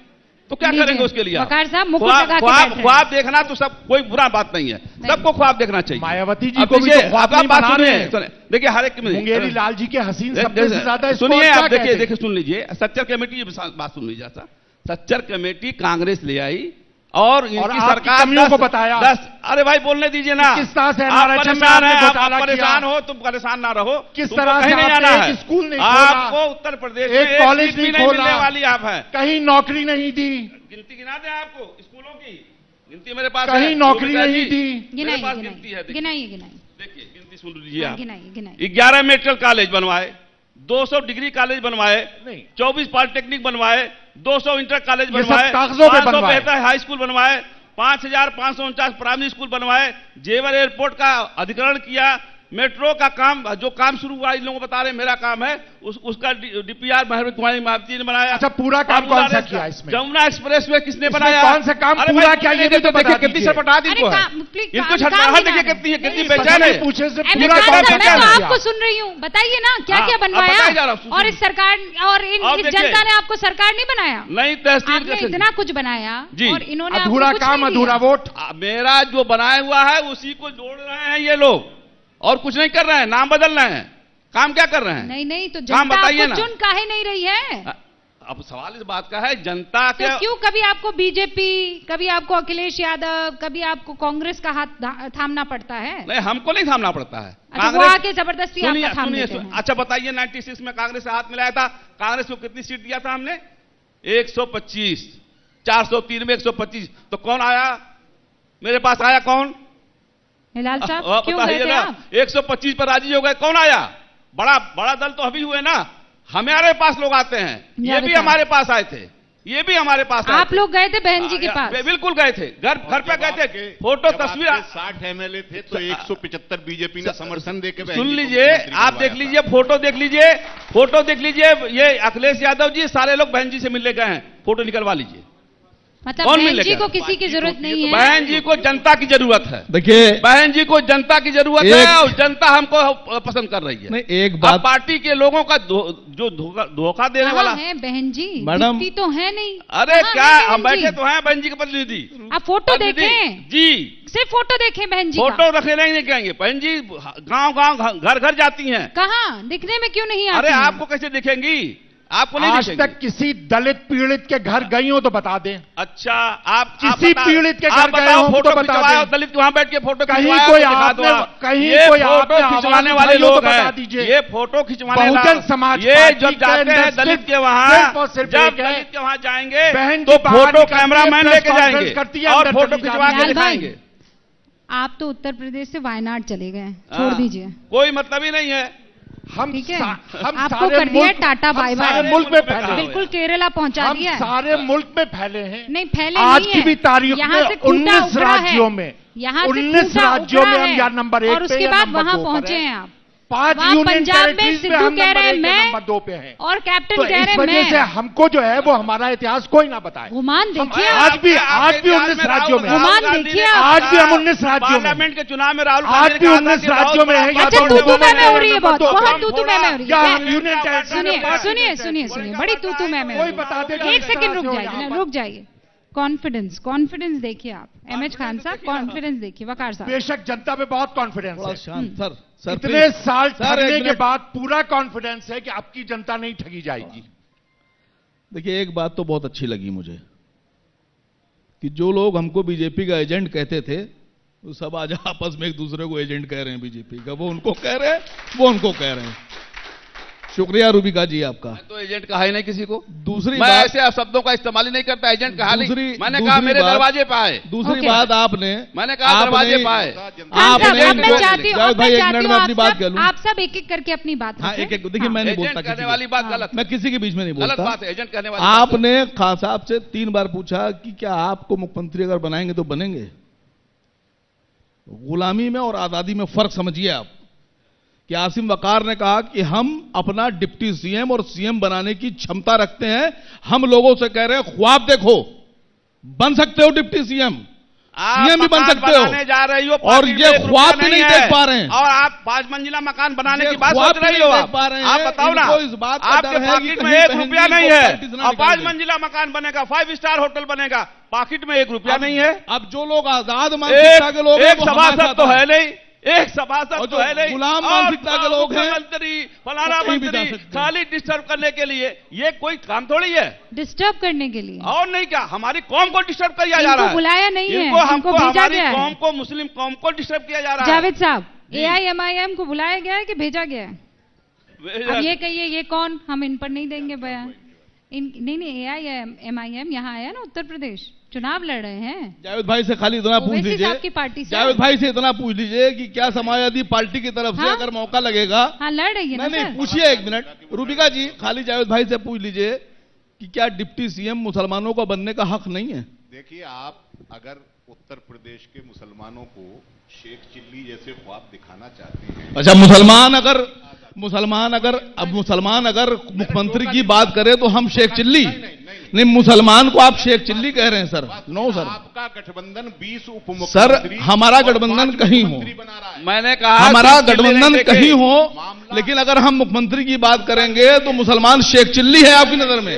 तो क्या करेंगे उसके लिए? वकार साहब मुकुट लगा के बैठ रहे हैं। ख्वाब देखना तो सब कोई बुरा बात नहीं है, सबको ख्वाब देखना चाहिए। मायावती जी को भी तो ख्वाब नहीं बना रहे हैं। देखिए हर एक मुंगेरी लाल जी के हसीन सपने से ज्यादा सुनिए आप, देखिए सुन लीजिए, सच्चर कमेटी बात सुन लीजिए। सच्चर कमेटी कांग्रेस ले आई और इनकी सरकार कमियों को बताया। अरे भाई बोलने दीजिए ना, किस तरह से आप परेशान हो, तुम परेशान ना रहो। किस तरह से नहीं आना है? स्कूल नहीं खोला, आपको उत्तर प्रदेश में एक कॉलेज नहीं खोलने वाली आप है, कहीं नौकरी नहीं दी। गिनती गिना दे आपको स्कूलों की, गिनती मेरे पास कहीं नौकरी नहीं दी। मेरे पास गिनती है, गिनाइए। देखिए गिनती सुन लीजिए आप। 11 मेडिकल कॉलेज बनवाए, 200 डिग्री कॉलेज बनवाए, 24 पॉलिटेक्निक बनवाए, 200 इंटर कॉलेज बनवाए, 500 हाई स्कूल बनवाए, 5549 प्राइमरी स्कूल बनवाए, जेवर एयरपोर्ट का अधिग्रहण किया, मेट्रो का काम, जो काम शुरू हुआ इन लोगों को बता रहे मेरा काम है, उसका डीपीआर बहन कुमारी मायावती ने बनाया। अच्छा पूरा काम कौन सा किया इसमें? जमुना एक्सप्रेस वे किसने बनाया? कौन सा काम पूरा क्या? ये भी तो देखिए कितनी सपटा दी इनको छटपटाहट देखिए कितनी है, कितनी बेचैन है। पूछे से पूरा कौन सा क्या? मैं तो आपको सुन रही हूँ, बताइए ना क्या क्या बनवाया। और इस सरकार और इस जनता ने आपको सरकार नहीं बनाया? नहीं, तहसील इतना कुछ बनाया और इन्होंने अधूरा काम अधूरा वोट। मेरा जो बनाया हुआ है उसी को जोड़ रहे हैं ये लोग, और कुछ नहीं कर रहे हैं, नाम बदल रहे हैं। काम क्या कर रहे हैं? नहीं तो जनता आपको चुन काहे नहीं रही है? अब सवाल इस बात का है जनता के तो क्यों कभी आपको बीजेपी, कभी आपको अखिलेश यादव, कभी आपको कांग्रेस का हाथ थामना पड़ता है? नहीं, हमको नहीं थामना पड़ता है। अच्छा, वो आके जबरदस्ती आपका थाम देते हैं। अच्छा बताइए, 96 में कांग्रेस से हाथ मिलाया था, कांग्रेस को कितनी सीट दिया था हमने? 125। 403 में 125। तो कौन आया मेरे पास? आया कौन? हिलाल साहब क्यों गए थे आप? 125 पर राजी हो गए, कौन आया? बड़ा दल तो अभी हुए ना, हमारे पास लोग आते हैं, ये भी हमारे पास आए थे, ये भी हमारे पास आए आप लोग गए थे बहन जी के पास? बिल्कुल गए थे, घर पे गए थे, फोटो तस्वीर। 60 MLA थे तो 175 बीजेपी ने समर्थन देकर। सुन लीजिए, आप देख लीजिए, फोटो देख लीजिए, फोटो देख लीजिए, ये अखिलेश यादव जी सारे लोग बहन जी से मिलने गए हैं, फोटो निकलवा लीजिए। मतलब बहन जी को किसी की जरूरत नहीं है? बहन जी को जनता की जरूरत है। देखिए, बहन जी को जनता की जरूरत है और जनता हमको पसंद कर रही है। नहीं, एक बात, पार्टी के लोगों का जो धोखा देने वाला है बहन जी, मैडम तो है नहीं। अरे क्या हम बैठे तो हैं बहन जी के प्रतिनिधि। आप फोटो देखें जी, सिर्फ फोटो देखें बहन जी, फोटो रखे नहीं कहेंगे। बहन जी गांव घर जाती हैं। कहाँ दिखने में क्यों नहीं आती? अरे आपको कैसे दिखेंगी? आपको नहीं आज तक किसी दलित पीड़ित के घर गई हो तो बता दें। अच्छा, आप किसी पीड़ित के घर गए हो तो बता दें। दलित वहां बैठ के फोटो कहीं कोई आपने फोटो खिंचवाने वाले लोग बता दीजिए। ये फोटो खिंचवाने बहुजन समाज ये जब जाते हैं दलित के वहां, जब दलित के वहां जाएंगे तो फोटो कैमरामैन लेके जाएंगे और फोटो खिंचवा के दिखाएंगे। आप तो उत्तर प्रदेश से वायनाड चले गए, छोड़ दीजिए, कोई मतलब ही नहीं है। हम आपको कर दिया टाटा बाय बाय, मुल्क में फैले, बिल्कुल केरला पहुंचा दिया, सारे मुल्क में फैले हैं। नहीं फैले आज नहीं की भी तारीख यहाँ से 19 राज्यों में, यहाँ 19 राज्यों में हम यार नंबर 1 पे, और उसके बाद वहां पहुंचे हैं आप। 5 यूनियन टेरिटरीज में हम नंबर 1 या नंबर 2 पे हैं और कैप्टन तो कह रहे हैं इस वजह से हमको जो है वो हमारा इतिहास कोई ना बताए। गुमान देखिए, आज भी 19 राज्यों में, गुमान देखिए, आज भी हम 19 राज्यों में, पार्लियामेंट के चुनाव में राहुल आज भी 19 राज्यों में है। अच्छा, तू मैं हो रही है, बहुत तू मैं हो रही है। यूनियन टेरिटरी सुनिए, बड़ी तू मैं कोई बता देगा। एक सेकंड रुक जाइए। कॉन्फिडेंस देखिए आप, MH खान साहब, कॉन्फिडेंस देखिए। वकार साहब, बेशक जनता पे बहुत कॉन्फिडेंस है सर, इतने साल ठगने के बाद पूरा कॉन्फिडेंस है कि आपकी जनता नहीं ठगी जाएगी। देखिए, एक बात तो बहुत अच्छी लगी मुझे कि जो लोग हमको बीजेपी का एजेंट कहते थे वो सब आज आपस में एक दूसरे को एजेंट कह रहे हैं बीजेपी का। वो उनको कह रहे हैं, वो उनको कह रहे हैं। शुक्रिया रूबिका जी आपका। तो एजेंट कहा ही नहीं किसी को। दूसरी मैं बात, ऐसे शब्दों का इस्तेमाल ही नहीं करता, एजेंट कहा नहीं। मैंने कहा मेरे दरवाजे पे आए। दूसरी बात आपने, मैंने कहा दरवाजे पे आए। जावेद भाई एक मिनट में अपनी बात कर लूं। आप सब एक करके अपनी बात। हाँ, एक देखिए, मैं नहीं बोलता कहने वाली बात गलत, मैं किसी के बीच में नहीं बोलता। गलत बात है, एजेंट कहने वाली। आपने खान साहब से 3 बार पूछा कि क्या आपको मुख्यमंत्री अगर बनाएंगे तो बनेंगे। गुलामी में और आजादी में फर्क समझिए आप। कि आसिम वकार ने कहा कि हम अपना डिप्टी सीएम और सीएम बनाने की क्षमता रखते हैं। हम लोगों से कह रहे हैं ख्वाब देखो, बन सकते हो डिप्टी सीएम, सीएम भी बन सकते हो, जा रही हो और ये ख्वाब भी नहीं देख पा रहे हैं। और आप 5 मंजिला मकान बनाने की बात सोच रही हो। आप बताओ ना, इस बात आपके पॉकेट में 1 रुपया नहीं है और 5 मंजिला मकान बनेगा, 5 स्टार होटल बनेगा, पॉकेट में 1 रुपया नहीं है। अब जो लोग आजाद मानसिकता के लोग, एक सभासद तो है नहीं, एक सभासद तो है नहीं, गुलाम मानसिकता के लोग हैं, मंत्री फलाना मंत्री खाली डिस्टर्ब करने के लिए। ये कोई काम थोड़ी है डिस्टर्ब करने के लिए। और नहीं क्या, हमारी कौम को डिस्टर्ब किया जा रहा है। बुलाया नहीं है, हमको हमारी कौम को, मुस्लिम कौम को डिस्टर्ब किया जा रहा है। जावेद साहब, AIMIM को बुलाया गया है कि भेजा गया है? अब ये कहिए, ये कौन, हम इन पर नहीं देंगे बयान। नहीं, AIMIM यहाँ आया ना, उत्तर प्रदेश चुनाव लड़ रहे हैं। जावेद भाई से खाली इतना पूछ लीजिए, आपकी पार्टी से, जावेद भाई से इतना पूछ लीजिए कि क्या समाजवादी पार्टी की तरफ से अगर मौका लगेगा। हाँ, लड़ रही है ना। नहीं, पूछिए एक मिनट रूबिका जी, खाली जावेद भाई से पूछ लीजिए कि क्या डिप्टी सीएम मुसलमानों का बनने का हक नहीं है। देखिए, आप अगर उत्तर प्रदेश के मुसलमानों को शेख चिल्ली जैसे ख्वाब दिखाना चाहते हैं। अच्छा, मुसलमान अगर मुख्यमंत्री की बात करें तो हम शेख चिल्ली नहीं, मुसलमान को आप शेख चिल्ली कह रहे हैं सर। नो सर, आपका गठबंधन 20 उपमुख्यमंत्री, सर हमारा गठबंधन कहीं हो, मैंने कहा हमारा गठबंधन कहीं हो, लेकिन अगर हम मुख्यमंत्री की बात करेंगे तो मुसलमान शेख चिल्ली है आपकी नजर में।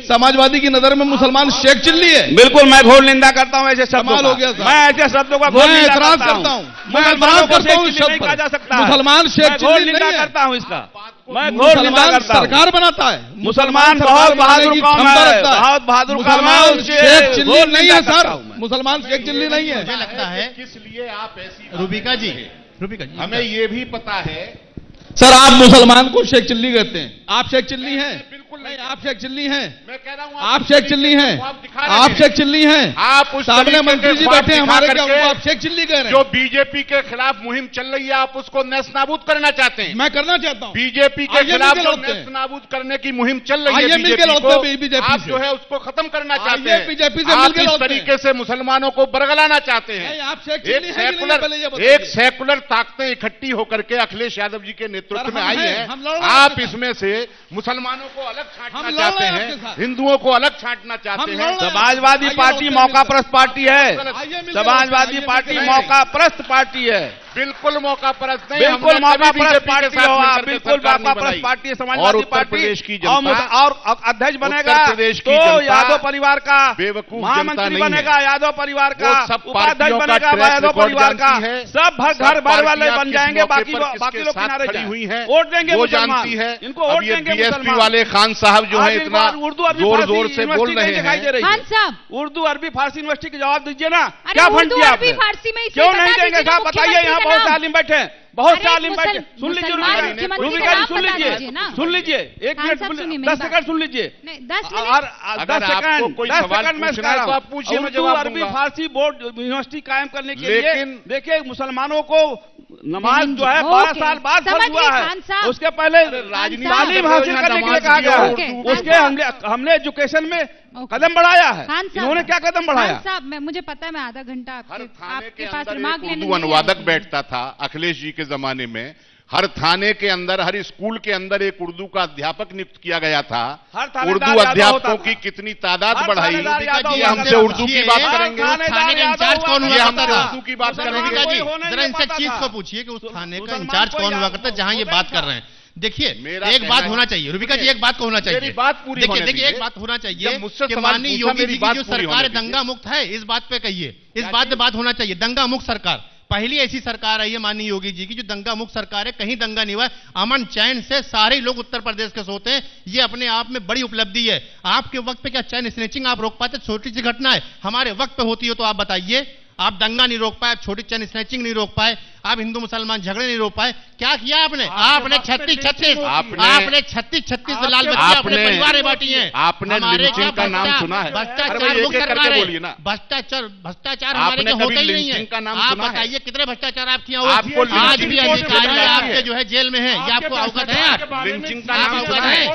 समाजवादी की नजर में मुसलमान शेख चिल्ली है। बिल्कुल, मैं घोर निंदा करता हूं ऐसे शब्दों हो गया का। मैं ऐसे शब्दों का घोर निंदा करता हूं। मैं एतराज करता हूं इस शब्द पर। मुसलमान शेख चिल्ली नहीं है। करता हूं इसका, मैं घोर निंदा करता हूं। सरकार बनाता है, मुसलमान बहुत बहादुर कौम है, बहुत बहादुर कौम है। शेख चिल्ली नहीं है सर, मुसलमान शेख चिल्ली नहीं है। मुझे लगता है किस लिए आप ऐसी रूबिका जी हमें ये भी पता है सर, आप मुसलमान को शेख चिल्ली कहते हैं। आप शेख चिल्ली हैं? बिल्कुल नहीं, आप शेख चिल्ली हैं। मैं कह रहा हूं आप शेख चिल्ली हैं, आप शेख चिल्ली हैं। आप उस सामने मंत्री जी बैठे हैं हमारे, क्या उनको आप शेख चिल्ली कह रहे हैं? जो बीजेपी के खिलाफ मुहिम चल रही है, आप उसको नेस्तनाबूद करना चाहते हैं। मैं करना चाहता हूं। बीजेपी के खिलाफ जो नेस्तनाबूद करने की मुहिम चल रही है बीजेपी, आप जो है उसको खत्म करना चाहते हैं। बीजेपी से आप इस तरीके से मुसलमानों को बरगलाना चाहते हैं। एक सेकुलर ताकतें इकट्ठी होकर के अखिलेश यादव जी के नेतृत्व में आई है। आप इसमें से मुसलमानों को अलग छांटना चाहते हैं, हिंदुओं को अलग छांटना चाहते हैं। समाजवादी पार्टी मौका परस्त पार्टी है। समाजवादी पार्टी मौका परस्त पार्टी है। बिल्कुल मौका परस्त नहीं, बिल्कुल मौका परस्त पार्टी हो, बिल्कुल मौका परस्त पार्टी है समाजवादी पार्टी। और अध्यक्ष बनेगा तो यादव परिवार का, महामंत्री बनेगा यादव परिवार का, उपाध्यक्ष बनेगा यादव परिवार का, सब घर भर वाले बन जाएंगे, बाकी लोग किनारे खड़ी हुई है। वोट देंगे वो जानती है। इनको वोट देंगे बीएसपी वाले खान साहब जो है इतना जोर जोर से बोल रहे हैं। खान साहब, उर्दू अरबी फारसी यूनिवर्सिटी के जवाब दीजिए ना, क्या फंड दिया आपने? क्यों नहीं देंगे साहब, बताइए। यहाँ बहुत से आलिम बैठे हैं, बहुत से आलिम बैठे। सुन लीजिए रूबिका जी, सुन लीजिए, सुन लीजिए, 1 मिनट 10 सेकंड सुन लीजिए। 10 सेकंड में सिखा रहा हूं। उर्दू अरबी फारसी बोर्ड यूनिवर्सिटी कायम करने के लिए देखिए मुसलमानों को नमाज जो है 12 साल बाद फर्ज हुआ है, उसके पहले तालीम हासिल करने के लिए कहा गया है। उसके हमने एजुकेशन में कदम बढ़ाया है। इन्होंने क्या कदम बढ़ाया? साहब, मुझे पता है, मैं आधा घंटा आपके पास रिमार्क लेने अनुवादक बैठता था अखिलेश जी के जमाने में। हर थाने के अंदर, हर स्कूल के अंदर एक उर्दू का अध्यापक नियुक्त किया गया था। उर्दू अध्यापकों की कितनी तादाद बढ़ाई। हमसे उर्दू की बात करेंगे, थाने का इंचार्ज कौन हुआ करता था? उर्दू की बात करेंगे। जरा इनसे चीज को पूछिए कि उस थाने का इंचार्ज कौन हुआ करता है जहां ये बात कर रहे हैं। देखिए, एक बात होना चाहिए रूबिका जी, एक बात को होना चाहिए। बात पूरी देखिए, एक बात होना चाहिए कि माननीय योगी जी की जो सरकार दंगा मुक्त है, इस बात पे कहिए, इस बात पे बात होना चाहिए। दंगा मुक्त सरकार, पहली ऐसी सरकार आई है माननीय योगी जी की जो दंगा मुक्त सरकार है। कहीं दंगा नहीं हुआ, अमन चैन से सारे लोग उत्तर प्रदेश के सोते हैं। ये अपने आप में बड़ी उपलब्धि है। आपके वक्त पे क्या चैन स्नैचिंग आप रोक पाते? छोटी सी घटना है, हमारे वक्त पे होती हो तो आप बताइए। आप दंगा नहीं रोक पाए, छोटी चैन स्नैचिंग नहीं रोक पाए, आप हिंदू मुसलमान झगड़े नहीं रोक पाए। क्या किया आपने? आपने 36 लाल बत्तियां अपने परिवार में बांटी हैं। आपने लिंचिंग का नाम सुना है? भ्रष्टाचार मुक्त सरकार है। भ्रष्टाचार हमारे क्या होता ही नहीं है। आप बताइए कितने भ्रष्टाचार आप किया? आज भी अधिकारी आपके जो है जेल में है, ये आपको अवगत है? लिंचिंग का नाम सुना है?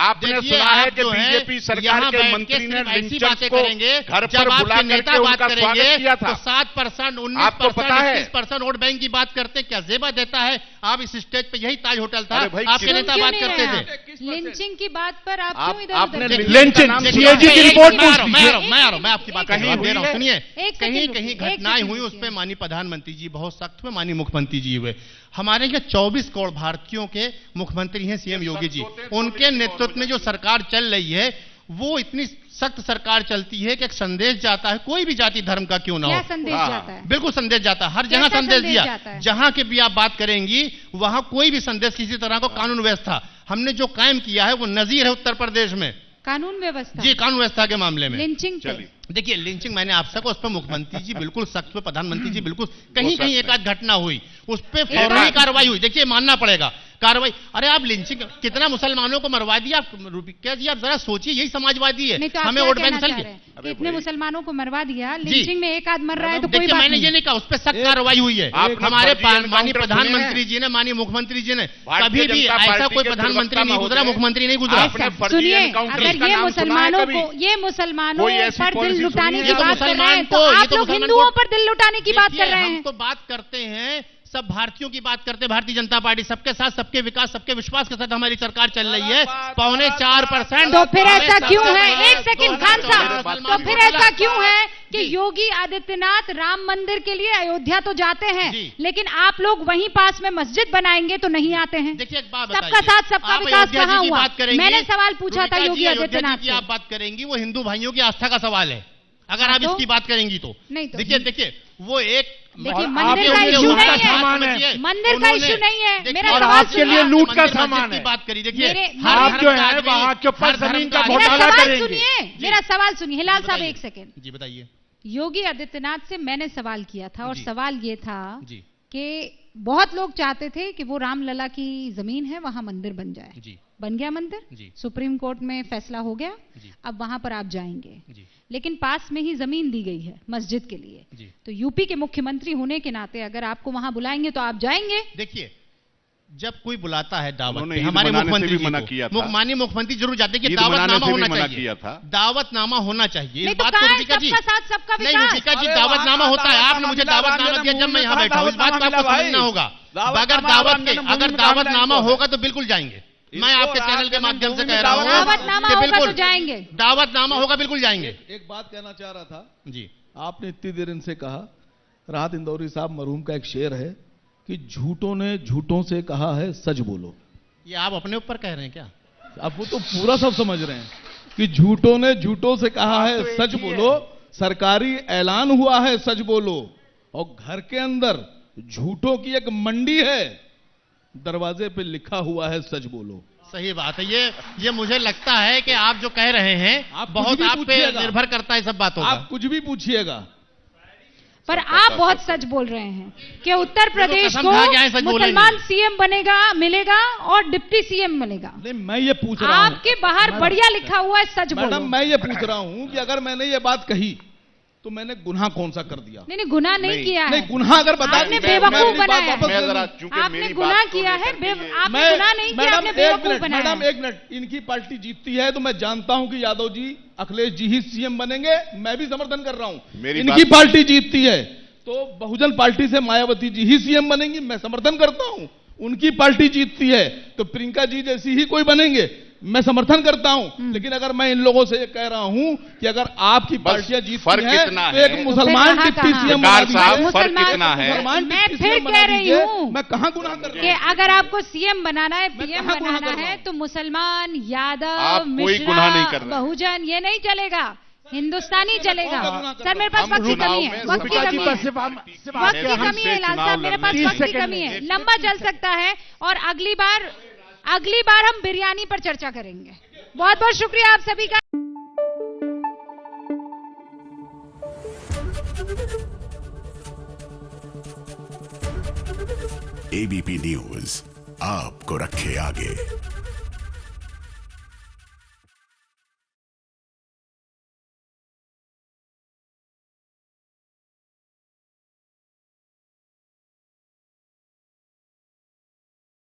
आपने सुना है कि बीजेपी सरकार के मंत्री ने लिंचर्स को घर पर बुला करके उनका स्वागत किया था? 7%, 19%, 21% वोट बैंक की बात करते क्या जेबा देता है? आप इस स्टेज पे, यही ताज होटल था, आपके नेता बात करते थे। लिंचिंग की बात पर आप क्यों इधर लिंचिंग सीएजी की रिपोर्ट मैं आपकी बात दे रहा हूं। सुनिए, कहीं घटनाएं हुई, उस पर माननीय प्रधानमंत्री जी बहुत सख्त हुए, माननीय मुख्यमंत्री जी हुए। हमारे यहाँ 24 करोड़ भारतीयों के मुख्यमंत्री हैं सीएम योगी जी। उनके नेतृत्व में जो सरकार चल रही है, वो इतनी सख्त सरकार चलती है कि एक संदेश जाता है, कोई भी जाति धर्म का क्यों ना हो। संदेश जाता है? बिल्कुल संदेश जाता है, हर जगह संदेश दिया। जहां के भी आप बात करेंगी वहां कोई भी संदेश किसी तरह का कानून व्यवस्था हमने जो कायम किया है वो नजीर है उत्तर प्रदेश में। कानून व्यवस्था? जी, कानून व्यवस्था के मामले में। लिंचिंग, देखिए लिंचिंग मैंने आपसे कहा, उस पर मुख्यमंत्री जी बिल्कुल सख्त हुए, प्रधानमंत्री जी बिल्कुल, कहीं कहीं एक आध घटना हुई, उस पर फौरन कार्रवाई हुई। देखिए मानना पड़ेगा कार्रवाई। अरे आप लिंचिंग कितना मुसलमानों को मरवा दिया रूबिका जी, आप जरा सोचिए, यही समाजवादी है। तो हमें वोट बैंक चल इतने मुसलमानों को मरवा दिया, लिंचिंग में एक आध मर रहा है तो कोई बात मैंने ये नहीं कहा, उस पर सख्त कार्रवाई हुई है। हमारे माननीय प्रधानमंत्री जी ने, माननीय मुख्यमंत्री जी ने, कभी भी ऐसा कोई प्रधानमंत्री नहीं गुजरा, मुख्यमंत्री नहीं गुजरा। सुनिए, अगर ये मुसलमानों पर दिल लुटाने की बात कर रहे हैं तो आप लोग हिंदुओं पर दिल लुटाने की बात कर रहे हैं। हम तो बात करते हैं सब भारतीयों की बात करते, भारतीय जनता पार्टी सबके साथ, सबके विकास, सबके विश्वास के साथ हमारी सरकार चल रही है। 4.25%। तो फिर ऐसा क्यों है, एक सेकंड खान साहब, तो फिर ऐसा क्यों है कि योगी आदित्यनाथ राम मंदिर के लिए अयोध्या तो जाते हैं, लेकिन आप लोग वहीं पास में मस्जिद बनाएंगे तो नहीं आते हैं? देखिए एक बात सबका साथ सबका विकास कहाँ हुआ? मैंने सवाल पूछा था योगी आदित्यनाथ की, आप बात करेंगी वो हिंदू भाइयों की आस्था का सवाल है, अगर आप इसकी बात करेंगी तो। देखिए वो एक मंदिर का इशू नहीं है, मंदिर का इशू नहीं है, मेरा और आपके लिए लूट का सामान है। बात करिए, देखिए आप जो है वहाँ के ऊपर जमीन का घोटाला करेंगे। मेरा सवाल सुनिए हिलाल साहब, एक सेकेंड जी बताइए। योगी आदित्यनाथ से मैंने सवाल किया था और सवाल ये था कि बहुत लोग चाहते थे कि वो रामलला की जमीन है वहां मंदिर बन जाए, बन गया मंदिर, सुप्रीम कोर्ट में फैसला हो गया, अब वहां पर आप जाएंगे, लेकिन पास में ही जमीन दी गई है मस्जिद के लिए, तो यूपी के मुख्यमंत्री होने के नाते अगर आपको वहां बुलाएंगे तो आप जाएंगे? देखिए जब कोई बुलाता है दावत पे, हमारे मुख्यमंत्री मना किया था, माननीय मुख्यमंत्री जरूर जाते कि दावतनामा होना चाहिए, दावतनामा होना चाहिए। इस बात को रुबिका जी, नहीं रुबिका जी, दावतनामा होता है, आपने मुझे दावतनामा दिया जब मैं यहाँ बैठा हूँ, इस बात को आपको समझना होगा। अगर दावतनामा होगा तो बिल्कुल जाएंगे, मैं आपके चैनल के माध्यम से कह रहा हूँ, दावतनामा होगा तो जाएंगे, दावतनामा होगा बिल्कुल जाएंगे। एक बात कहना चाह रहा था जी, आपने इतनी देर इनसे कहा, राहत इंदौरी साहब मरहूम का एक शेर है कि झूठों ने झूठों से कहा है सच बोलो। ये आप अपने ऊपर कह रहे हैं क्या? अब वो तो पूरा सब समझ रहे हैं कि झूठों ने झूठों से कहा है सच बोलो, सरकारी ऐलान हुआ है सच बोलो, और घर के अंदर झूठों की एक मंडी है, दरवाजे पे लिखा हुआ है सच बोलो। सही बात है, ये मुझे लगता है कि आप जो कह रहे हैं बहुत आप पे निर्भर करता है सब बातों का। आप कुछ भी पूछिएगा, पर आप बहुत सच बोल रहे हैं कि उत्तर प्रदेश को मुसलमान सीएम बनेगा, मिलेगा और डिप्टी सीएम मिलेगा। नहीं, मैं ये पूछ रहा हूं, आपके बाहर बढ़िया लिखा हुआ है सच बोलो। मैडम मैं ये पूछ रहा हूं कि अगर मैंने ये बात कही तो मैंने गुनाह कौन सा कर दिया? नहीं गुनाह नहीं किया है। नहीं, गुनाह अगर बता, आपने बेवकूफ बनाया है, आपने गुनाह किया है, आपने गुनाह नहीं किया, आपने बेवकूफ बनाया। मैडम एक मिनट, इनकी पार्टी जीतती है तो मैं जानता हूं कि यादव जी, अखिलेश जी ही सीएम बनेंगे, मैं भी समर्थन कर रहा हूं। इनकी पार्टी जीतती है तो बहुजन पार्टी से मायावती जी ही सीएम बनेंगी, मैं समर्थन करता हूं। उनकी पार्टी जीतती है तो प्रियंका जी जैसी ही कोई बनेंगे, मैं समर्थन करता हूं। लेकिन अगर मैं इन लोगों से ये कह रहा हूं कि अगर आपकी पार्टियां जीतती हैं तो एक मुसलमान डिप्टी सीएम फर्क कितना है? मैं फिर कह रही हूं, मैं कहां गुनाह कर रहा हूं? कि अगर आपको सीएम बनाना है, पीएम बनाना है तो मुसलमान, यादव, मिश्रा, बहुजन ये नहीं चलेगा, हिंदुस्तानी चलेगा। सर मेरे पास वक्त की कमी है, वक्त की कमी है, वक्त की कमी है लाल साहब, मेरे पास वक्त की कमी है, लंबा चल सकता है और अगली बार हम बिरयानी पर चर्चा करेंगे। बहुत बहुत शुक्रिया आप सभी का। एबीपी न्यूज आपको रखे आगे।